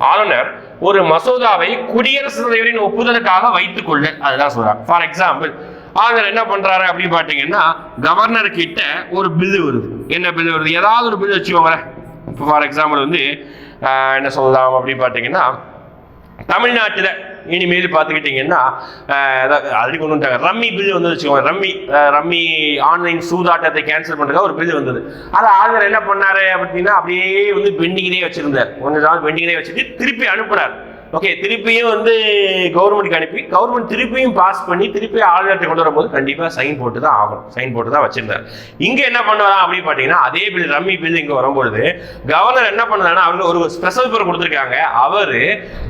ஆளுநர் ஒரு மசோதாவை குடியரசுத் தலைவரின் ஒப்புதலுக்காக வைத்துக் கொள்ள, அதுதான் சொல்றாங்க. ஃபார் எக்ஸாம்பிள், ஆளுநர் என்ன பண்றாரு அப்படின்னு பாத்தீங்கன்னா கவர்னர் கிட்ட ஒரு பில்லு வருது. என்ன பில்லு வருது? ஏதாவது ஒரு பில்லு வச்சுக்கோங்களேன். இப்போ ஃபார் எக்ஸாம்பிள் என்ன சொல்லலாம் அப்படின்னு பாத்தீங்கன்னா, தமிழ்நாட்டில் இனிமேல் பார்த்துக்கிட்டீங்கன்னா ஆல்ரெடி கொண்டு வந்துட்டாங்க ரம்மி பில் வச்சுக்கோங்க. ரம்மி ஆன்லைன் சூதாட்டத்தை கேன்சல் பண்ணுறதுக்காக ஒரு பில் வந்தது. அதை ஆளுநர் என்ன பண்ணாரு அப்படின்னா அப்படியே பெண்டிங்லேயே வச்சிருந்தார். கொஞ்ச நாள் பெண்டிங்லேயே வச்சுட்டு திருப்பி அனுப்புனார். ஓகே, திருப்பியும் கவர்மெண்ட்டுக்கு அனுப்பி கவர்மெண்ட் திருப்பியும் பாஸ் பண்ணி திருப்பி ஆளுநர்கிட்ட கொண்டு வரும்போது கண்டிப்பாக சைன் போட்டு தான் ஆகணும். சைன் போட்டு தான் வச்சிருந்தார். இங்கே என்ன பண்ணுவாரா அப்படின்னு பார்த்தீங்கன்னா அதே பில் ரம்மி பில் இங்கே வரும்பொழுது கவர்னர் என்ன பண்ணாருன்னா அவருக்கு ஒரு ஸ்பெஷல் பவர் கொடுத்துருக்காங்க. அவர்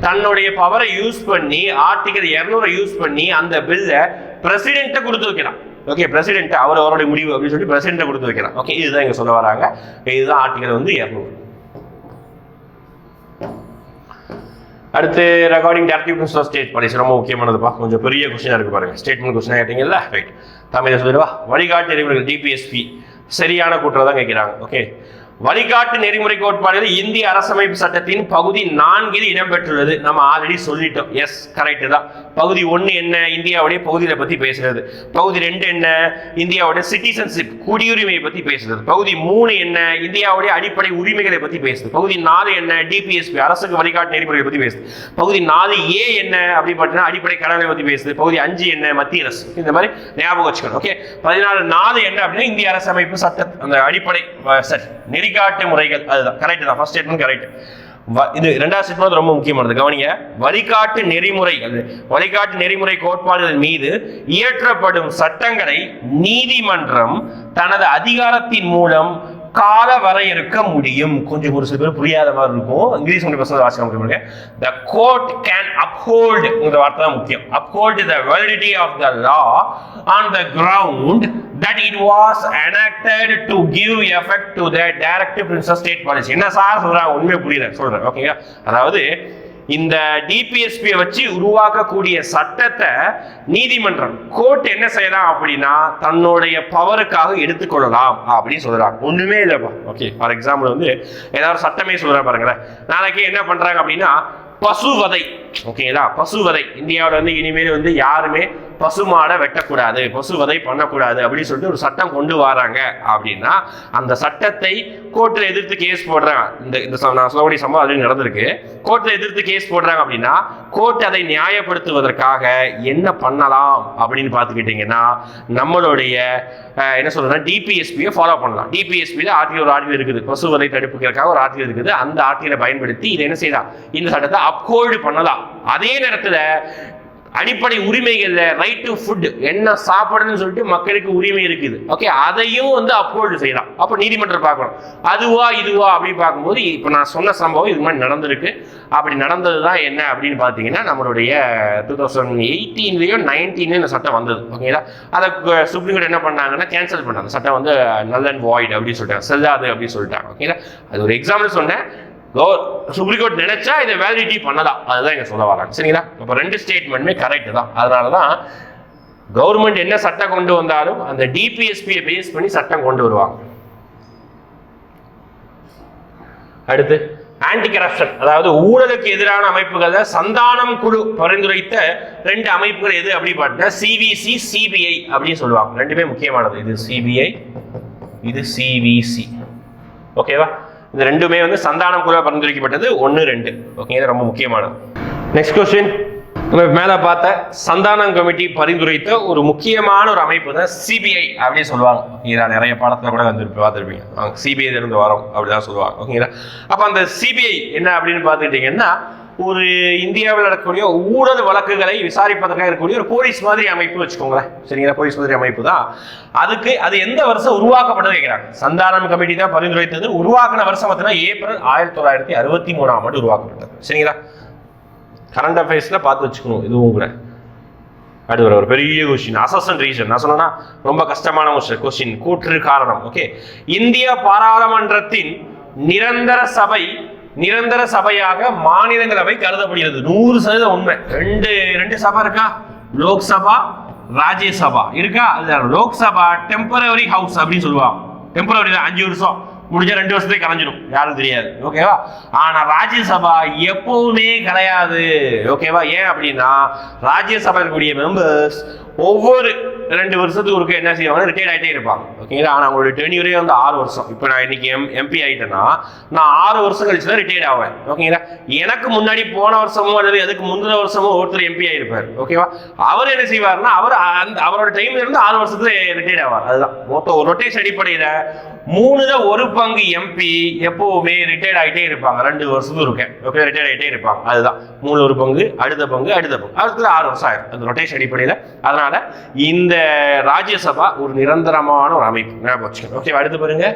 தன்னுடைய பவரை யூஸ் பண்ணி ஆர்டிகல் 200 யூஸ் பண்ணி அந்த பில்லை பிரசிடென்ட்டை கொடுத்து வைக்கலாம். ஓகே, பிரசிடென்ட் அவருடைய முடிவு அப்படின்னு சொல்லி பிரசிடென்ட்டை கொடுத்து வைக்கலாம். ஓகே, இதுதான் இங்கே சொல்ல வராங்க. இதுதான் ஆர்டிகல் 200. அடுத்து recording directive principal state policy, ரொம்ப முக்கியமானதுப்பா. கொஞ்சம் பெரிய கொஸ்டினா இருக்கு பாருங்க. ஸ்டேட்மெண்ட் கொஸ்டினா கேட்டீங்கல்ல, ரைட். தமிழை சொல்லிடுவா. வழிகாட்டு நெறிமுறைகள் டிபிஎஸ்பி சரியான கூற்று தான் கேட்கிறாங்க. ஓகே, வழிகாட்டு நெறிமுறை கோட்பாடுகள் இந்திய அரசமைப்பு சட்டத்தின் பகுதி 4 இடம்பெற்றுள்ளது. நம்ம ஆல்ரெடி சொல்லிட்டோம். எஸ், கரெக்ட் தான். பகுதி 1 என்ன? இந்தியாவுடைய பகுதியை பத்தி பேசுறது. பகுதி 2 என்ன? இந்தியாவுடைய சிட்டிசன்ஷிப் குடியுரிமையை பத்தி பேசுறது. பகுதி 3 என்ன? இந்தியாவுடைய அடிப்படை உரிமைகளை பத்தி பேசுது. பகுதி 4 என்ன? டிபிஎஸ்பி அரசுக்கு வழிகாட்டு நெறிமுறைகளை பத்தி பேசுது. பகுதி 4A என்ன அப்படி பார்த்தீங்கன்னா அடிப்படை கடமை பத்தி பேசுது. பகுதி 5 என்ன? மத்திய அரசு. இந்த மாதிரி ஞாபகம் வச்சுக்கணும். ஓகே, 14 என்ன அப்படின்னா இந்திய அரசமைப்பு சட்ட அந்த அடிப்படை நெறிகாட்டு முறைகள். அதுதான் கரெக்ட் தான். First statement correct. இது இரண்டாவது ஸ்டேட்மெண்ட் ரொம்ப முக்கியமானது. கவனிங்க, வழிகாட்டு நெறிமுறை கோட்பாடுகள் மீது இயற்றப்படும் சட்டங்களை நீதிமன்றம் தனது அதிகாரத்தின் மூலம் கால வரையறுக்க முடியும். கொஞ்சம் ஒரு சில பேர் புரியாத மாதிரி இருக்கும். இங்கிலீஷ் வாசிக்க. The court can uphold, இந்த வார்த்தை தான் முக்கியம். Uphold the validity of the law on the ground that it was enacted to give effect to the directive principle state policy. என்ன சார் சொல்றாங்க? உண்மையை புரியல சொல்றேன். ஓகேங்க, அதாவது இந்த டிபிஎஸ்பி வச்சு உருவாக்கக்கூடிய சட்டத்தை நீதிமன்றம் கோர்ட் என்ன செய்யலாம் அப்படின்னா தன்னுடைய பவருக்காக எடுத்துக்கொள்ளலாம் அப்படின்னு சொல்றாங்க. ஒண்ணுமே இல்லப்பா. ஓகே, ஃபார் எக்ஸாம்பிள் ஏதாவது சட்டமே சொல்றேன் பாருங்களேன். நாளைக்கு என்ன பண்றாங்க அப்படின்னா பசுவதை. ஓகேங்களா, பசுவதை இந்தியாவில் இனிமேல் யாருமே பசுமாடை வெட்டக்கூடாது, பசுவதை பண்ணக்கூடாது அப்படின்னு சொல்லிட்டு ஒரு சட்டம் கொண்டு வராங்க அப்படின்னா அந்த சட்டத்தை கோர்ட்டில் எதிர்த்து கேஸ் போடுறாங்க. இந்த நான் சொல்லக்கூடிய சம்பவம் ஆல்ரெடி நடந்திருக்கு. கோர்ட்டில் எதிர்த்து கேஸ் போடுறாங்க அப்படின்னா கோர்ட் அதை நியாயப்படுத்துவதற்காக என்ன பண்ணலாம் அப்படின்னு பார்த்துக்கிட்டிங்கன்னா நம்மளுடைய என்ன சொல்றேன்னா டிபிஎஸ்பியை ஃபாலோ பண்ணலாம். டிபிஎஸ்பியில் ஒரு ஆர்டிகல் இருக்குது, பசுவதை தடுப்புக்காக ஒரு ஆர்டிகல் இருக்குது. அந்த ஆர்டிகலை பயன்படுத்தி இதை என்ன செய்யலாம், இந்த சட்டத்தை அப்ஹோல்டு பண்ணலாம். அதே நேரத்தில் அடிப்படை உரிமைகள்ல ரைட் டு ஃபுட், என்ன சாப்பிடணும்னு சொல்லிட்டு மக்களுக்கு உரிமை இருக்குது. ஓகே, அதையும் அப்ஹோல்டு செய்யலாம். அப்போ நீதிமன்றம் பார்க்கணும் அதுவா இதுவா அப்படின்னு பார்க்கும்போது இப்போ நான் சொன்ன சம்பவம் இது மாதிரி நடந்திருக்கு. அப்படி நடந்தது தான் என்ன அப்படின்னு பார்த்தீங்கன்னா நம்மளுடைய 2018 19 இந்த சட்டம் வந்தது. ஓகேங்களா, அதை சுப்ரீம் கோர்ட் என்ன பண்ணாங்கன்னா கேன்சல் பண்ணாங்க. சட்டம் நல் அண்ட் வாய்ட் அப்படின்னு சொல்லிட்டாங்க, செல்லாது அப்படின்னு சொல்லிட்டாங்க. ஓகேங்களா, அது ஒரு எக்ஸாம்பிள் சொன்னேன். சுப்ரீம் கோர்ட் நினைச்சா இதை வேலிடிட்டி பண்ணலாம், அதுதான் இங்க சொல்ல வராங்க. சரிங்களா, அப்ப ரெண்டு ஸ்டேட்மெண்ட்மே கரெக்ட் தான். அதனாலதான் கவர்மெண்ட் என்ன சட்டம் கொண்டு வந்தாலும் அந்த டிபிஎஸ்பியை பேஸ் பண்ணி சட்டம் கொண்டு வருவாங்க. அடுத்து ஆன்டி கரப்ஷன் அதாவது ஊழலுக்கு எதிரான அமைப்புகளை சந்தானம் குழு பரிந்துரைத்த 2 அமைப்புகள் எது அப்படி பார்த்தா சிவிசி சிபிஐ அப்படின்னு சொல்லுவாங்க. ரெண்டுமே முக்கியமானது. இது சிபிஐ, இது சிவிசி. ஓகேவா? இந்த ரெண்டுமே வந்து சந்தானம் குழு பரிந்துரைக்கப்பட்டது 1, 2. ஓகே, இது ரொம்ப முக்கியமானது. நெக்ஸ்ட் கொஸ்டின், நம்ம மேல பார்த்த சந்தானம் கமிட்டி பரிந்துரைத்த ஒரு முக்கியமான ஒரு அமைப்பு தான் சிபிஐ அப்படின்னு சொல்லுவாங்க. ஓகேங்களா? நிறைய பாடத்துல கூட வந்து பார்த்துருப்பீங்க. சிபிஐ இருந்து வரோம் அப்படிதான் சொல்லுவாங்க. ஓகேங்களா? அப்ப அந்த சிபிஐ என்ன அப்படின்னு பார்த்துக்கிட்டீங்கன்னா, ஒரு இந்தியாவில் நடக்கக்கூடிய ஊழல் வழக்குகளை விசாரிப்பதற்காக இருக்கக்கூடிய ஒரு போலீஸ் மாதிரி அமைப்பு வச்சுக்கோங்களேன். சரிங்களா? போலீஸ் மாதிரி அமைப்பு தான். அதுக்கு அது எந்த வருஷம் உருவாக்கப்பட்டது கேட்கிறாங்க. சந்தானம் கமிட்டி தான் பரிந்துரைத்தது. உருவாக்கின வருஷம் பார்த்தீங்கன்னா ஏப்ரல் 1963 உருவாக்கப்பட்டது. சரிங்களா? கரண்ட் அஃபேர்ஸ்ல பார்த்து வச்சுக்கணும். இதுவும் கூட அடுத்த ஒரு பெரிய கொஸ்டின், அசஸ்டன் ரீசன். நான் சொன்னா ரொம்ப கஷ்டமான கொஸ்டின். கூற்று காரணம். ஓகே, இந்திய பாராளுமன்றத்தின் நிரந்தர சபையாக மாநிலங்களவை கருதப்படுகிறது. 100% உண்மை. ரெண்டு சபை இருக்கா, லோக்சபா, ராஜ்யசபா இருக்கா. லோக்சபா டெம்பரரி ஹவுஸ் அப்படின்னு சொல்லுவாங்க. டெம்பரரி 5 வருஷம் முடிஞ்ச 2 வருஷத்துக்கு கலைஞ்சிடும், யாரும் தெரியாது. ஓகேவா? ஆனா ராஜ்யசபா எப்பவுமே கிடையாது. ஓகேவா? ஏன் அப்படின்னா ராஜ்யசபா இருக்கக்கூடிய மெம்பர்ஸ் ஒவ்வொரு 2 வருஷத்துக்கு ஒருக்க என்ன செய்வாங்க, ரிட்டையர்ட் ஆகிட்டே இருப்பாங்க. ஓகேங்களா? ஆனால் அவங்களுடைய டென்யூரே வந்து 6 வருஷம். இப்போ நான் இன்னைக்கு எம்பி ஆகிட்டேன்னா நான் 6 வருஷம் கழிச்சு தான் ரிட்டையர்ட் ஆவேன். ஓகேங்களா? எனக்கு முன்னாடி போன வருஷமோ அல்லது அதுக்கு முந்தின வருஷமோ ஒருத்தர் எம்பி ஆகிருப்பார். ஓகேவா? அவர் என்ன செய்வார்னா அவரோட டைம்ல இருந்து 6 வருஷத்துல ரிட்டையர்ட் ஆவார். அதுதான் மொத்தம் ஒரு ரொட்டேஷன் அடிப்படையில் 3/1 எம்பி எப்பவுமே ரிட்டையர்ட் ஆகிட்டே இருப்பாங்க. 2 வருஷத்துக்கு இருக்கேன். ஓகே, ரிட்டையர்ட் ஆகிட்டே இருப்பாங்க. அதுதான் 3/1 அடுத்த பங்கு அடுத்தது 6 வருஷம் ஆயிரும் அந்த ரொட்டேஷன் அடிப்படையில். அதனால இந்த ராஜ்யசபா ஒரு நிரந்தரமான ஒரு அமைப்பு. ஓகே, அடுத்து பாருங்க.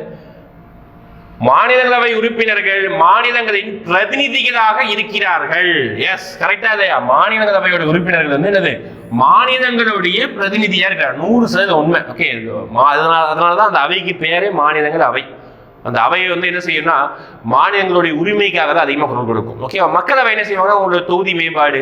மாநிலங்களவை உறுப்பினர்கள் மாநிலங்களின் பிரதிநிதிகளாக இருக்கிறார்கள். எஸ், கரெக்டா இல்லையா? மாநிலங்களவையோட உறுப்பினர்கள் வந்து என்னது, மாநிலங்களுடைய பிரதிநிதியா இருக்கிறார். 100% உண்மை. ஓகே, அதனாலதான் அந்த அவைக்கு பேரே மாநிலங்கள் அவை. அந்த அவையை வந்து என்ன செய்யும்னா மாநிலங்களுடைய உரிமைக்காக தான் அதிகமாக குரல் கொடுக்கும். ஓகே, மக்களவை என்ன செய்வாங்கன்னா அவங்களோட தொகுதி மேம்பாடு,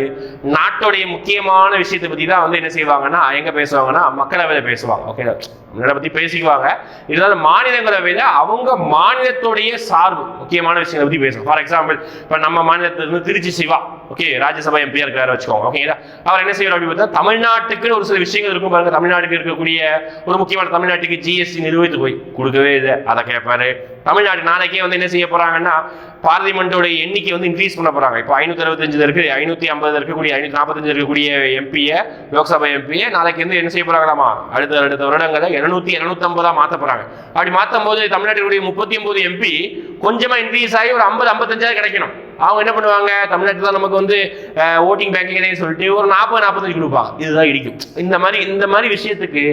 நாட்டுடைய முக்கியமான விஷயத்தை பத்தி தான் வந்து என்ன செய்வாங்கன்னா எங்க பேசுவாங்கன்னா மக்களவையில பேசுவாங்க. ஓகே, முன்னாடி பத்தி பேசிக்குவாங்க. இருந்தாலும் மாநிலங்களவையில அவங்க மாநிலத்துடைய சார்பு முக்கியமான விஷயங்களை பத்தி பேசுவாங்க. ஃபார் எக்ஸாம்பிள், இப்ப நம்ம மாநிலத்திலிருந்து திருச்சி சிவா, ஓகே, ராஜ்யசபா எம்பியா இருக்காரு வச்சுக்கோங்க. ஓகேங்களா? அவர் என்ன செய்வார் அப்படின்னு பார்த்தா தமிழ்நாட்டுக்கு ஒரு சில விஷயங்கள் இருக்கும் பாருங்க. தமிழ்நாட்டுக்கு இருக்கக்கூடிய ஒரு முக்கியமான தமிழ்நாட்டுக்கு ஜிஎஸ்டி நிறுவனத்துக்கு போய் கொடுக்கவே இல்லை, அதை கேட்பாரு. தமிழ்நாடு நாளைக்கே வந்து என்ன செய்ய போறாங்கன்னா பார்லிமெண்டோட எண்ணிக்கை வந்து இன்க்ரீஸ் பண்ண போறாங்க. இப்போ 565 இருக்கு, 550 இருக்கக்கூடிய 545 இருக்கக்கூடிய எம்பியை, லோக்சபா எம்பியை நாளைக்கு வந்து என்ன செய்ய போறாங்களாமா, அடுத்த வருடங்களை 700-750 மாற்ற போறாங்க. அப்படி மாற்றும் போது தமிழ்நாட்டினுடைய 39 எம்பி கொஞ்சமா இன்க்ரீஸ் ஆகி ஒரு 50-55 கிடைக்கணும். அவங்க என்ன பண்ணுவாங்க, தமிழ்நாட்டில் தான் நமக்கு வந்து ஓட்டிங் பேங்க் சொல்லிட்டு ஒரு 40-45 கொடுப்பாங்க. இதுதான் இடிக்கும். இந்த மாதிரி விஷயத்துக்கு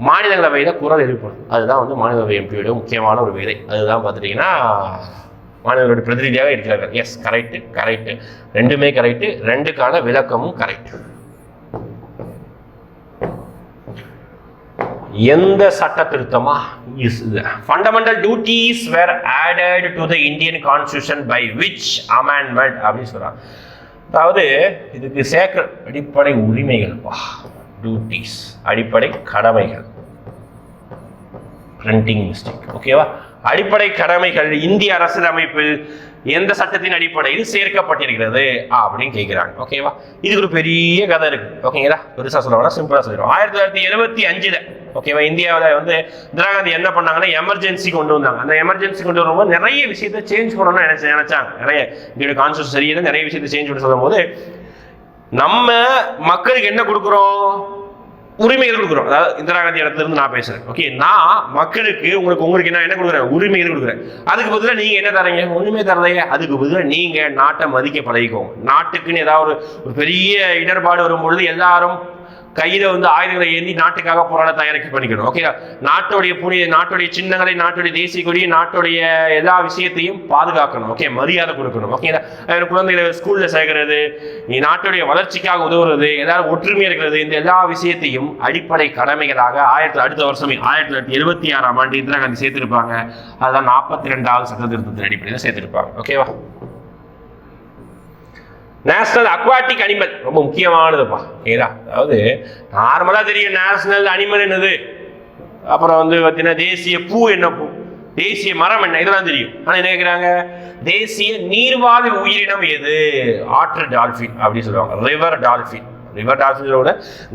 மாநிலங்களவையில் குரல் எழுப்பணும். அதுதான் வந்து மாநிலங்களவை எம்பியோட முக்கியமான ஒரு வேலை. அதுதான் பார்த்துட்டீங்கன்னா மாநிலங்களோட பிரதிநிதியாக இருக்கிறார்கள். Yes, correct. ரெண்டுமே கரெக்ட். ரெண்டுக்கான விளக்கமும் கரெக்ட். எந்த சட்ட திருத்தமா? Fundamental duties were added to the Indian constitution by which amendment அப்படின்னு சொல்றாங்க. அதாவது இதுக்கு சேர்க்கிற அடிப்படை உரிமைகள், டியூட்டிஸ் அடிப்படை கடமைகள், பிரிண்டிங் மிஸ்டேக். ஓகேவா? அடிப்படை கடமைகள் இந்திய அரசியலமைப்பில் எந்த சட்டத்தின் அடிப்படையில் சேர்க்கப்பட்டிருக்கிறது அப்படின்னு கேட்கிறாங்க. ஓகேவா? இதுக்கு ஒரு பெரிய கதை இருக்கு. ஓகேங்களா? பெருசா சொல்லுவாங்க, சிம்பிளா சொல்லிடுவோம். 1975 ஓகேவா, இந்தியாவில் வந்து இந்திரா காந்தி என்ன பண்ணாங்கன்னா எமர்ஜென்சி கொண்டு வந்தாங்க. அந்த எமர்ஜென்சி கொண்டு வரும்போது நிறைய விஷயத்தை சேஞ்ச் பண்ணணும்னு நினைச்சாங்க. நிறைய இந்தியோட கான்ஸ்டியூஷன் சரியில்லை, நிறைய விஷயத்தை சேஞ்ச் பண்ண சொல்லும் போது நம்ம மக்களுக்கு என்ன கொடுக்குறோம், உரிமைகள் கொடுக்குறோம். அதாவது இந்திரா காந்தி இடத்துல இருந்து நான் பேசுறேன். ஓகே, நான் மக்களுக்கு உங்களுக்கு என்ன கொடுக்குறேன், உரிமைகள் கொடுக்குறேன். அதுக்கு பதிலாக நீங்க என்ன தரீங்க, ஒண்ணுமே தரலையே. அதுக்கு பதிலாக நீங்க நாட்டை மதிக்க பழகிக்கோங்க. நாட்டுக்குன்னு ஏதாவது ஒரு பெரிய இடர்பாடு வரும்பொழுது எல்லாரும் கையில வந்து ஆயுதங்களை ஏந்தி நாட்டுக்காக போராட தயாரிக்க பண்ணிக்கணும். ஓகே, நாட்டுடைய சின்னங்களை, நாட்டுடைய தேசிய கொடியை, நாட்டுடைய எல்லா விஷயத்தையும் பாதுகாக்கணும். ஓகே, மரியாதை கொடுக்கணும். ஓகே, குழந்தைகளை ஸ்கூல்ல சேர்க்கிறது, நாட்டுடைய வளர்ச்சிக்காக உதவுறது, எல்லாரும் ஒற்றுமையா இருக்கிறது, இந்த எல்லா விஷயத்தையும் அடிப்படை கடமைகளாக அடுத்த வருஷமே 1976 இந்திரா காந்தி சேர்த்திருப்பாங்க. அதுதான் 42வது சட்ட திருத்தத்தின் அடிப்படையில் சேர்த்திருப்பாங்க. ஓகேவா? நேஷனல் அக்வாட்டிக் அனிமல் ரொம்ப முக்கியமானதுப்பா. ஏதா அதாவது நார்மலா தெரியும் நேஷனல் அனிமல் என்னது, அப்புறம் வந்து பார்த்தீங்கன்னா தேசிய பூ என்ன பூ, தேசிய மரம் என்ன, இதெல்லாம் தெரியும். ஆனா என்ன கேட்கிறாங்க, தேசிய நீர்வாழ் உயிரினம் எது? ஆற்று டால்பின் அப்படின்னு சொல்லுவாங்க, river dolphin. River டால்பினோட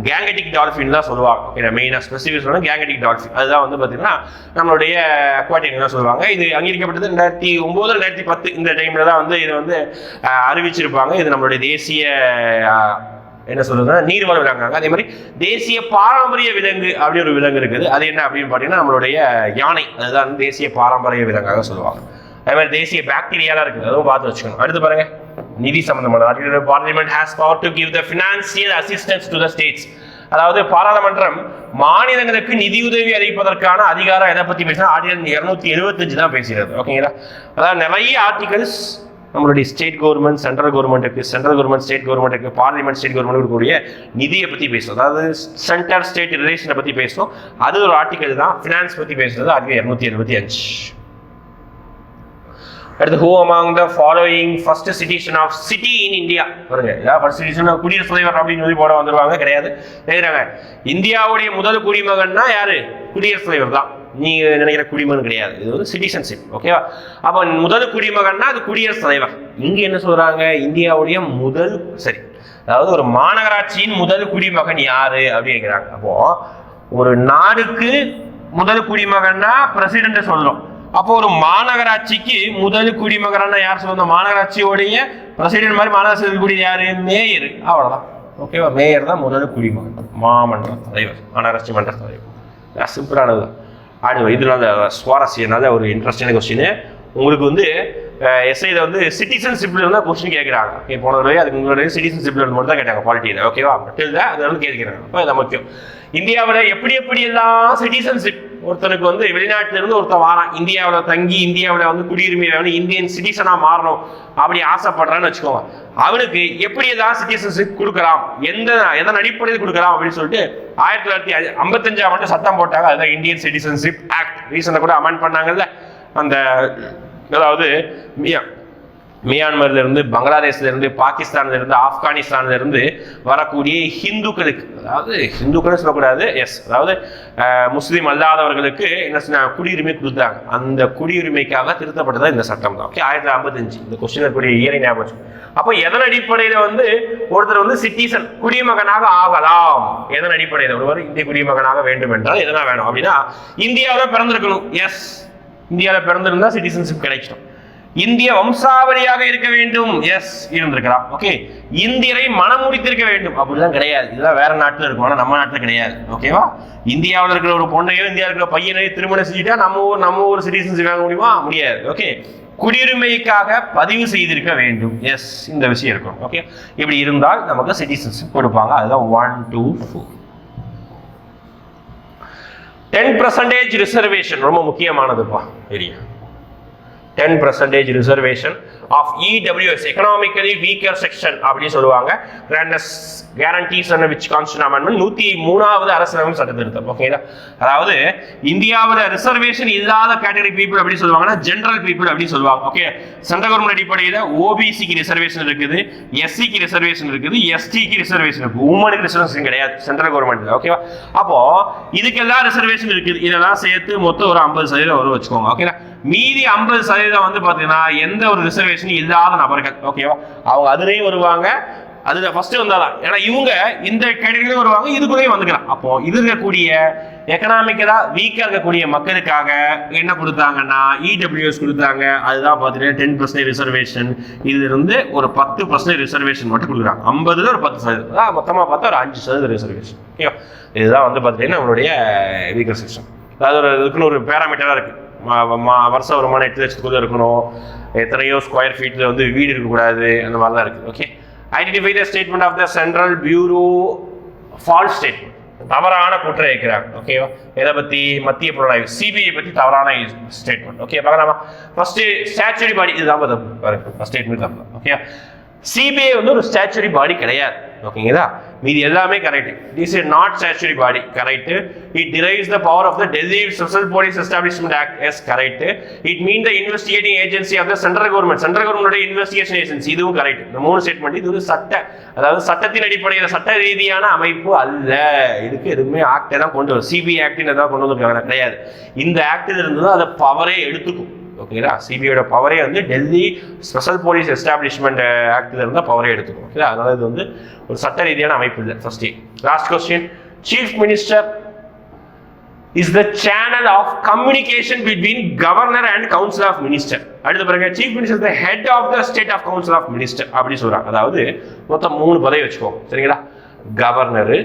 Gangetic dolphin தான் சொல்லுவாங்க. ஓகே, மெயினாக ஸ்பெசிஃபிக் சொல்லணும் கேங்கட்டிக் டால்பின். அதுதான் வந்து பார்த்தீங்கன்னா நம்மளுடைய அக்வாட்டிக் தான் சொல்லுவாங்க. இது அங்கீகரிக்கப்பட்டது 2009 2010 இந்த டைம்ல தான் வந்து இதை வந்து அறிவிச்சிருப்பாங்க. இது நம்மளுடைய தேசிய என்ன சொல்றதுன்னா நீர்வாழ் விலங்காங்க. அதே மாதிரி தேசிய பாரம்பரிய விலங்கு அப்படி ஒரு விலங்கு இருக்குது. அது என்ன அப்படின்னு பார்த்தீங்கன்னா நம்மளுடைய யானை, அதுதான் தேசிய பாரம்பரிய விலங்காக சொல்லுவாங்க. அதே மாதிரி தேசிய பாக்டீரியாலாம் இருக்குது, அதுவும் பார்த்து வச்சுக்கணும். அடுத்து பாருங்க, நிதி சம்பந்தமான parliament has power to give the financial assistance to the states. அதாவது பாராளுமன்றம் மாநிலங்களுக்கு நிதியுதவி அளிப்பதற்கான அதிகாரம் எதை பத்தி பேசினா ஆர்டிகல் 275 தான் பேசுகிறது. ஓகேங்களா, அதாவது நிறைய ஆர்டிகல்ஸ் நம்மளுடைய state government, central government state கவர்மெண்ட்டுக்கு, பார்லிமெண்ட் ஸ்டேட் கவர்மெண்ட் கூடிய நிதியை பற்றி பேசும். அதாவது சென்டர் ஸ்டேட் ரிலேஷனை பற்றி பேசணும். அது ஒரு ஆர்டிகல் தான். ஃபினான்ஸ் பற்றி பேசுறது ஆர்டிகல் 275. அடுத்து, who among the following first citizen of city in India? பாருங்க, ஃபர்ஸ்ட் சிட்டிசன் குடியரசுத் தலைவர் அப்படின்னு சொல்லி போட வந்துருவாங்க, கிடையாது. கேட்குறாங்க, இந்தியாவுடைய முதல் குடிமகன்னா யாரு? குடியரசுத் தலைவர் தான். நீங்க நினைக்கிற குடிமகன் கிடையாது, இது ஒரு சிட்டிசன்ஷிப். ஓகேவா? அப்போ முதல் குடிமகன்னா அது குடியரசுத் தலைவர். இங்க என்ன சொல்றாங்க, இந்தியாவுடைய முதல், சரி, அதாவது ஒரு மாநகராட்சியின் முதல் குடிமகன் யாரு அப்படின்னு கேட்கிறாங்க. அப்போ ஒரு நாடுக்கு முதல் குடிமகன்னா பிரசிடென்ட் சொல்றோம். அப்போ ஒரு மாநகராட்சிக்கு முதல் குடிமகனா யார் சொல்லணும்? மாநகராட்சியோடைய பிரசிடென்ட் மாதிரி மாநகராட்சி கூடிய யாரு? மேயர். அவ்வளவுதான். ஓகேவா? மேயர் தான் முதல் குடிமகன். மாமன்ற தலைவர், மாநகராட்சி மன்ற தலைவர். சிம்பிளானது. அடுத்து, இதனால சுவாரஸ்யனால ஒரு இன்ட்ரெஸ்டான கொஸ்டின் உங்களுக்கு வந்து எஸ்ஐல வந்து சிட்டிசன்ஷிப்ல இருந்தால் கொஸ்டின் கேட்குறாங்க. போன தடவை அதுக்கு முன்னாடி சிட்டிசன்ஷிப்ல இருந்து மட்டும் தான் கேட்டாங்க பாலிட்டியில். ஓகேவா? மட்டும் தான் அதை வந்து கேட்கிறாங்க. அப்போ இதை முக்கியம். இந்தியாவில் எப்படி எல்லாம் சிட்டிசன்ஷிப், ஒருத்தனுக்கு வந்து வெளிநாட்டில இருந்து ஒருத்தன் வாரான், இந்தியாவில் தங்கி இந்தியாவில் வந்து குடியுரிமை வேணும், இந்தியன் சிட்டிசனா மாறணும் அப்படி ஆசைப்படுறான்னு வச்சுக்கோங்க. அவனுக்கு எப்படி எல்லாம் சிட்டிசன்ஷிப் கொடுக்கலாம், எதன் அடிப்படையில் கொடுக்கலாம் அப்படின்னு சொல்லிட்டு 1955 ஆண்டு சட்டம் போட்டாங்க. அதுதான் இந்தியன் சிட்டிசன்ஷிப் ஆக்ட். ரீசெண்டாக கூட அமெண்ட் பண்ணாங்கல்ல. அந்த அதாவது மியான்மர்ல இருந்து, பங்களாதேஷ்ல இருந்து, பாகிஸ்தான்ல இருந்து, ஆப்கானிஸ்தான்ல இருந்து வரக்கூடிய ஹிந்துக்களுக்கு, அதாவது ஹிந்துக்கள் சொல்லக்கூடாது, எஸ், அதாவது முஸ்லீம் அல்லாதவர்களுக்கு என்ன குடியுரிமை கொடுத்தாங்க. அந்த குடியுரிமைக்காக திருத்தப்பட்டதா இந்த சட்டம் தான். ஓகே, 1955. இந்த கொஸ்டின் கூடிய இயரை ஞாபகம். அப்போ எதன் அடிப்படையில வந்து ஒருத்தர் வந்து சிட்டிசன் குடிமகனாக ஆகலாம்? எதன் அடிப்படையில் ஒருவர் இந்திய குடிமகனாக வேண்டும் என்றால் எதனா வேணும் அப்படின்னா இந்தியாவில் பிறந்திருக்கணும். எஸ், இந்தியாவில் பிறந்திருந்தா சிட்டிசன்ஷிப் கிடைச்சிடும். இந்திய வம்சாவளியாக இருக்க வேண்டும். எஸ், இருந்திருக்கலாம். ஓகே, இந்தியரை மனம் முடித்திருக்க வேண்டும். அப்படிலாம் கிடையாது. இதெல்லாம் வேற நாட்டில் இருக்கும், ஆனால் நம்ம நாட்டில் கிடையாது. ஓகேவா? இந்தியாவில் இருக்கிற ஒரு பொண்ணையோ இந்தியாவில் இருக்கிற பையனையோ திருமணம் செஞ்சுட்டா நம்ம ஒரு சிட்டிசன்ஷிப் வாங்க முடியுமா? முடியாது. ஓகே, குடியுரிமைக்காக பதிவு செய்திருக்க வேண்டும். எஸ், இந்த விஷயம் இருக்கும். ஓகே, இப்படி இருந்தால் நமக்கு சிட்டிசன்ஷிப் கொடுப்பாங்க. அதுதான் 1, 2, 4. 10% ரிசர்வேஷன் ரொம்ப முக்கியமானதுப்பா. தெரியும், 10% reservation of EWS, economically weaker section அப்படின்னு சொல்லுவாங்க. Guarantees and which constitution amendment 103வது அரசியலமைப்பு சட்ட திருத்தம். ஓகேங்களா? அதாவது இந்தியாவில் ரிசர்வேஷன் இல்லாத கேட்டகரி பீப்புள் அப்படி சொல்லுவாங்கன்னா ஜெனரல் பீப்புள் அப்படின்னு சொல்லுவாங்க. ஓகே, சென்ட்ரல் கவர்மெண்ட் அடிப்படையில் OBCக்கு ரிசர்வேஷன் இருக்குது, SCக்கு ரிசர்வேஷன் இருக்குது, STக்கு ரிசர்வேஷன் இருக்கு, உமனுக்கு ரிசர்வேஷன் கிடையாது சென்ட்ரல் கவர்மெண்ட். ஓகேவா? அப்போ இதுக்கெல்லாம் ரிசர்வேஷன் இருக்குது. இதெல்லாம் சேர்த்து மொத்தம் ஒரு 50% வரும் வச்சுக்கோங்க. ஓகேங்களா? மீதி 50% வந்து பாத்தீங்கன்னா எந்த ஒரு ரிசர்வேஷனும் இல்லாத நபர்கள். ஓகேவா? அவங்க அதுலயும் வருவாங்க. அதுல ஃபர்ஸ்ட் வந்தாதான், ஏன்னா இவங்க இந்த கேட்டகரியில வருவாங்க, இதுக்குள்ளேயும் வந்துக்கலாம். அப்போ இது இருக்கக்கூடிய எக்கனாமிக்கலா வீக்கா இருக்கக்கூடிய மக்களுக்காக என்ன கொடுத்தாங்கன்னா EWS கொடுத்தாங்க. அதுதான் பாத்தீங்கன்னா 10% ரிசர்வேஷன். இதுல இருந்து ஒரு 10% ரிசர்வேஷன் மட்டும் கொடுக்குறாங்க. 50ல ஒரு 10%, மொத்தமா பார்த்தா ஒரு 5% ரிசர்வேஷன். ஓகேவா? இதுதான் வந்து பாத்தீங்கன்னா நம்மளுடைய வீக்கர் செக்ஷன். அதாவது இதுக்குன்னு ஒரு பேராமீட்டரா இருக்கு. வருஷ வருமானம் 8 லட்சத்துக்குள்ள இருக்கணும், எத்தனையோ ஸ்கொயர் ஃபீட்ல வந்து வீடு இருக்கக்கூடாது, அந்த மாதிரி தான் இருக்கு. Okay, identify the statement of the central bureau false statement, தவறான குற்றம் இருக்கிறாங்க. ஓகேவா? எதை பத்தி? மத்திய புலனாய்வு CBI பத்தி தவறான ஸ்டேட்மெண்ட். ஓகே, பார்க்கலாமா? ஃபர்ஸ்ட் ஸ்டாச்சுரி பாடி, இதுதான் பாருங்க ஸ்டேட்மெண்ட் தப்பு. ஓகே, CBI வந்து ஒரு ஸ்டாச்சுரி பாடி கிடையாது. ஓகேங்களா? மீதி எல்லாமே correct. This is not statutory body, correct. It drives the power of the Delhi special police establishment act, yes correct. It mean the investigating agency of the central government investigation agency, இதுவும் கரெக்ட். இந்த 3 statement இது ஒரு அதாவது சட்டத்தின் அடிப்படையில் சட்ட ரீதியான அமைப்பு அல்ல. இதுக்கு எதுவுமே ஆக்டை தான் கொண்டு வரும், சிபிஐ ஆக்டின் ஏதாவது கொண்டு வந்துருக்காங்க கிடையாது. இந்த ஆக்டில் இருந்து அதை பவரே எடுத்துக்கும். ஓகேங்களா, சிபிஐயோட பவரே வந்து டெல்லி ஸ்பெஷல் போலீஸ் எஸ்டாப்ளிஷ்மெண்ட் ஆக்டில் இருந்தால் பவரே எடுத்துக்கும். ஓகே, அதனால இது வந்து ஒரு சட்ட ரீதியான அமைப்பு இல்லை. First last question, chief minister is the channel of communication between governor and council of minister. அடுத்து பாருங்க, chief minister is the head of the state of council of minister அப்படி சொல்றாங்க. அதாவது மொத்தம் 3 பதவி வச்சுக்கோங்க, சரிங்களா? கவர்னர்,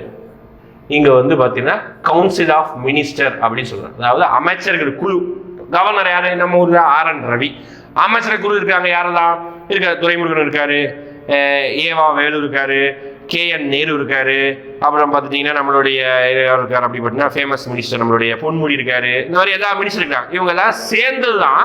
இங்க வந்து பாத்தீங்கன்னா கவுன்சில் ஆஃப் மினிஸ்டர் அப்படின்னு சொல்றாங்க. அதாவது அமைச்சர்கள் குழு. கவர்னர் யாரு? நம்ம ஊர்ல ஆர்.என். ரவி. அமைச்சர்கள் குழு இருக்காங்க, யாரெல்லாம் இருக்காரு? துரைமுருகன் இருக்காரு, ஏவா வேலு இருக்காரு, KN நேரு இருக்காரு, அப்புறம் பார்த்துட்டீங்கன்னா நம்மளுடைய இருக்காரு அப்படி பார்த்தீங்கன்னா ஃபேமஸ் மினிஸ்டர் நம்மளுடைய பொன்முடி இருக்காரு. இந்த மாதிரி எல்லா மினிஸ்டர் இருக்காங்க. இவங்க எல்லாம் சேர்ந்து தான்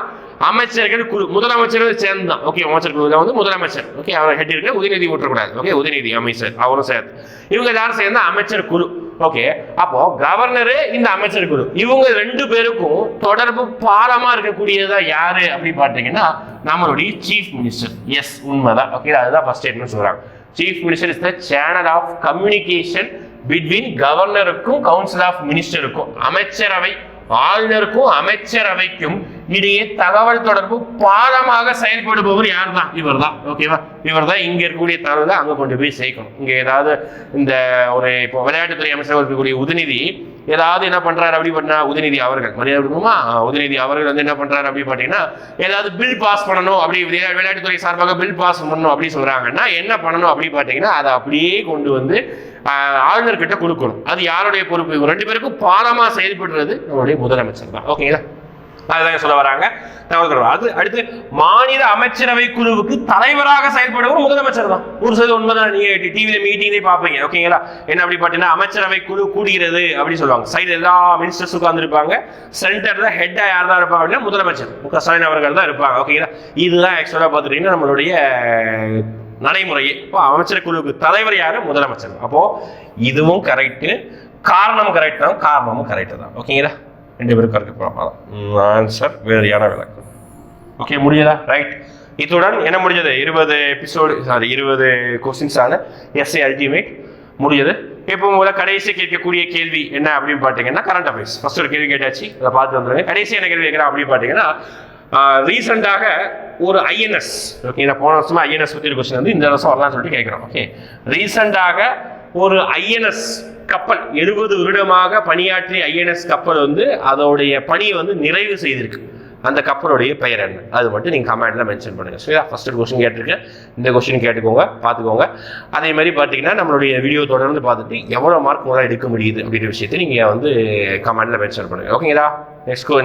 அமைச்சர்கள் குழு. முதலமைச்சர்கள் சேர்ந்து தான். ஓகே, அமைச்சர் குழுவில் வந்து முதலமைச்சர், ஓகே, அவர் ஹெட் இருக்கு, உதயநிதி விட்டுறக்கூடாது. ஓகே, உதயநிதி அமைச்சர் அவரும் சேர்ந்து, இவங்க எல்லாரும் சேர்ந்து அமைச்சர் குழு. ஓகே, அப்போ கவர்னரு இந்த அமைச்சர் குழு, இவங்க 2 பேருக்கும் தொடர்பு பாலமா இருக்கக்கூடியதா யாரு அப்படி பார்த்தீங்கன்னா நம்மளுடைய சீஃப் மினிஸ்டர். எஸ், உண்மைதான். ஓகே, அதுதான் ஃபர்ஸ்ட் ஸ்டேட்மெண்ட் சொல்றாங்க. Chief minister is the channel of communication between கவர்னருக்கும் கவுன்சில் ஆஃப் மினிஸ்டருக்கும், அமைச்சரவை ஆளுநருக்கும் அமைச்சரவைக்கும் இடையே தகவல் தொடர்பு பாலமாக செயல்படுபவர் யார் தான்? இவர் தான். ஓகேவா, இவர் தான் இங்க இருக்கக்கூடிய தகவலை அங்க கொண்டு போய் சேர்க்கணும். இங்க ஏதாவது இந்த ஒரு இப்போ விளையாட்டுத்துறை அமைச்சராக இருக்கக்கூடிய உதயநிதி ஏதாவது என்ன பண்றாரு அப்படி பண்ணா, உதயநிதி அவர்கள் மரியாதை கொடுக்கணுமா? உதயநிதி அவர்கள் வந்து என்ன பண்றாரு அப்படி பார்த்தீங்கன்னா, ஏதாவது பில் பாஸ் பண்ணணும், அப்படி விளையாட்டுத்துறை சார்பாக பில் பாஸ் பண்ணணும் அப்படி சொல்றாங்கன்னா என்ன பண்ணணும் அப்படி பார்த்தீங்கன்னா, அதை அப்படியே கொண்டு வந்து ஆளுநர்கிட்ட கொடுக்கணும். அது யாருடைய பொறுப்பு? இவங்க 2 பேருக்கும் பாலமா செயல்படுறது நம்மளுடைய முதலமைச்சர் தான். ஓகேங்களா, அதுதான் சொல்ல வராங்க. அது அடுத்து மாநில அமைச்சரவை குழுவுக்கு தலைவராக செயல்படுவர் முதலமைச்சர் தான். 100% உண்மைதான். நீங்க டிவியில மீட்டிங்லேயே பார்ப்பீங்க. ஓகேங்களா, என்ன அப்படி பார்த்தீங்கன்னா அமைச்சரவை குழு கூடுகிறது அப்படின்னு சொல்லுவாங்க. சைடு எல்லா மினிஸ்டர்ஸ் உட்கார்ந்து இருப்பாங்க, சென்டர்ல ஹெட்டா யார் தான் இருப்பாங்க அப்படின்னா முதலமைச்சர் மு.க. ஸ்டாலின் அவர்கள் தான் இருப்பாங்க. ஓகேங்களா, இதுதான் ஆக்சுவலா பார்த்துட்டீங்கன்னா நம்மளுடைய நடைமுறையே. இப்போ அமைச்சர் குழுவுக்கு தலைவர் யாரு? முதலமைச்சர். அப்போ இதுவும் கரெக்ட், காரணம் கரெக்ட் தான், காரணமும் கரெக்ட் தான். ஓகேங்களா, 2 பேரும் கரெக்ட். ஆன்சர் வேறையான விளக்கம். ஓகே, முடிஞ்சதா? ரைட். இத்துடன் என்ன முடிஞ்சது? 20 கொஸ்டின்ஸான எஸ்ஏ அல்டிமேட் முடிஞ்சது. இப்போ உங்களை கடைசி கேட்கக்கூடிய கேள்வி என்ன அப்படின்னு பார்த்தீங்கன்னா கரண்ட் அஃபேர்ஸ். ஃபர்ஸ்ட் ஒரு கேள்வி கேட்டாச்சு, அதை பார்த்து வந்துடுங்க. கடைசி என்ன கேள்வி கேட்குறேன் அப்படின்னு பார்த்தீங்கன்னா, ரீசெண்டாக ஒரு ஐஎன்எஸ், ஓகே, போன வருஷமா ஐஎன்எஸ் பற்றி ஒரு கொஸ்டின் வந்து இந்த வருஷம் வரலாம்னு சொல்லிட்டு கேட்குறோம். ஓகே, ரீசெண்டாக ஒரு ஐஎன்எஸ் கப்பல் 70 வருடமாக பணியாற்றிய ஐஎன்எஸ் கப்பல் வந்து அதோடைய பணியை வந்து நிறைவு செய்திருக்கு. அந்த கப்பலுடைய பெயர் என்ன? அது மட்டும் நீங்கள் கமெண்ட்ல மென்ஷன் பண்ணுங்க. சரியா, ஃபர்ஸ்ட் கொஸ்டின் கேட்டிருக்கேன், இந்த கொஸ்டின் கேட்டுக்கோங்க, பார்த்துக்கோங்க. அதே மாதிரி பார்த்தீங்கன்னா நம்மளுடைய வீடியோ தொடர்ந்து பார்த்துட்டு எவ்வளோ மார்க் உங்களால் எடுக்க முடியுது அப்படின்ற விஷயத்தை நீங்கள் வந்து கமெண்ட்ல மென்ஷன் பண்ணுங்க. ஓகேங்களா,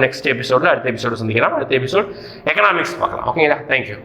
நெக்ஸ்ட் எபிசோட அடுத்த எபிசோட சந்திக்கலாம். அடுத்த எபிசோட் எக்கனாமிக்ஸ் பார்க்கலாம். ஓகேங்களா, தேங்க்யூ.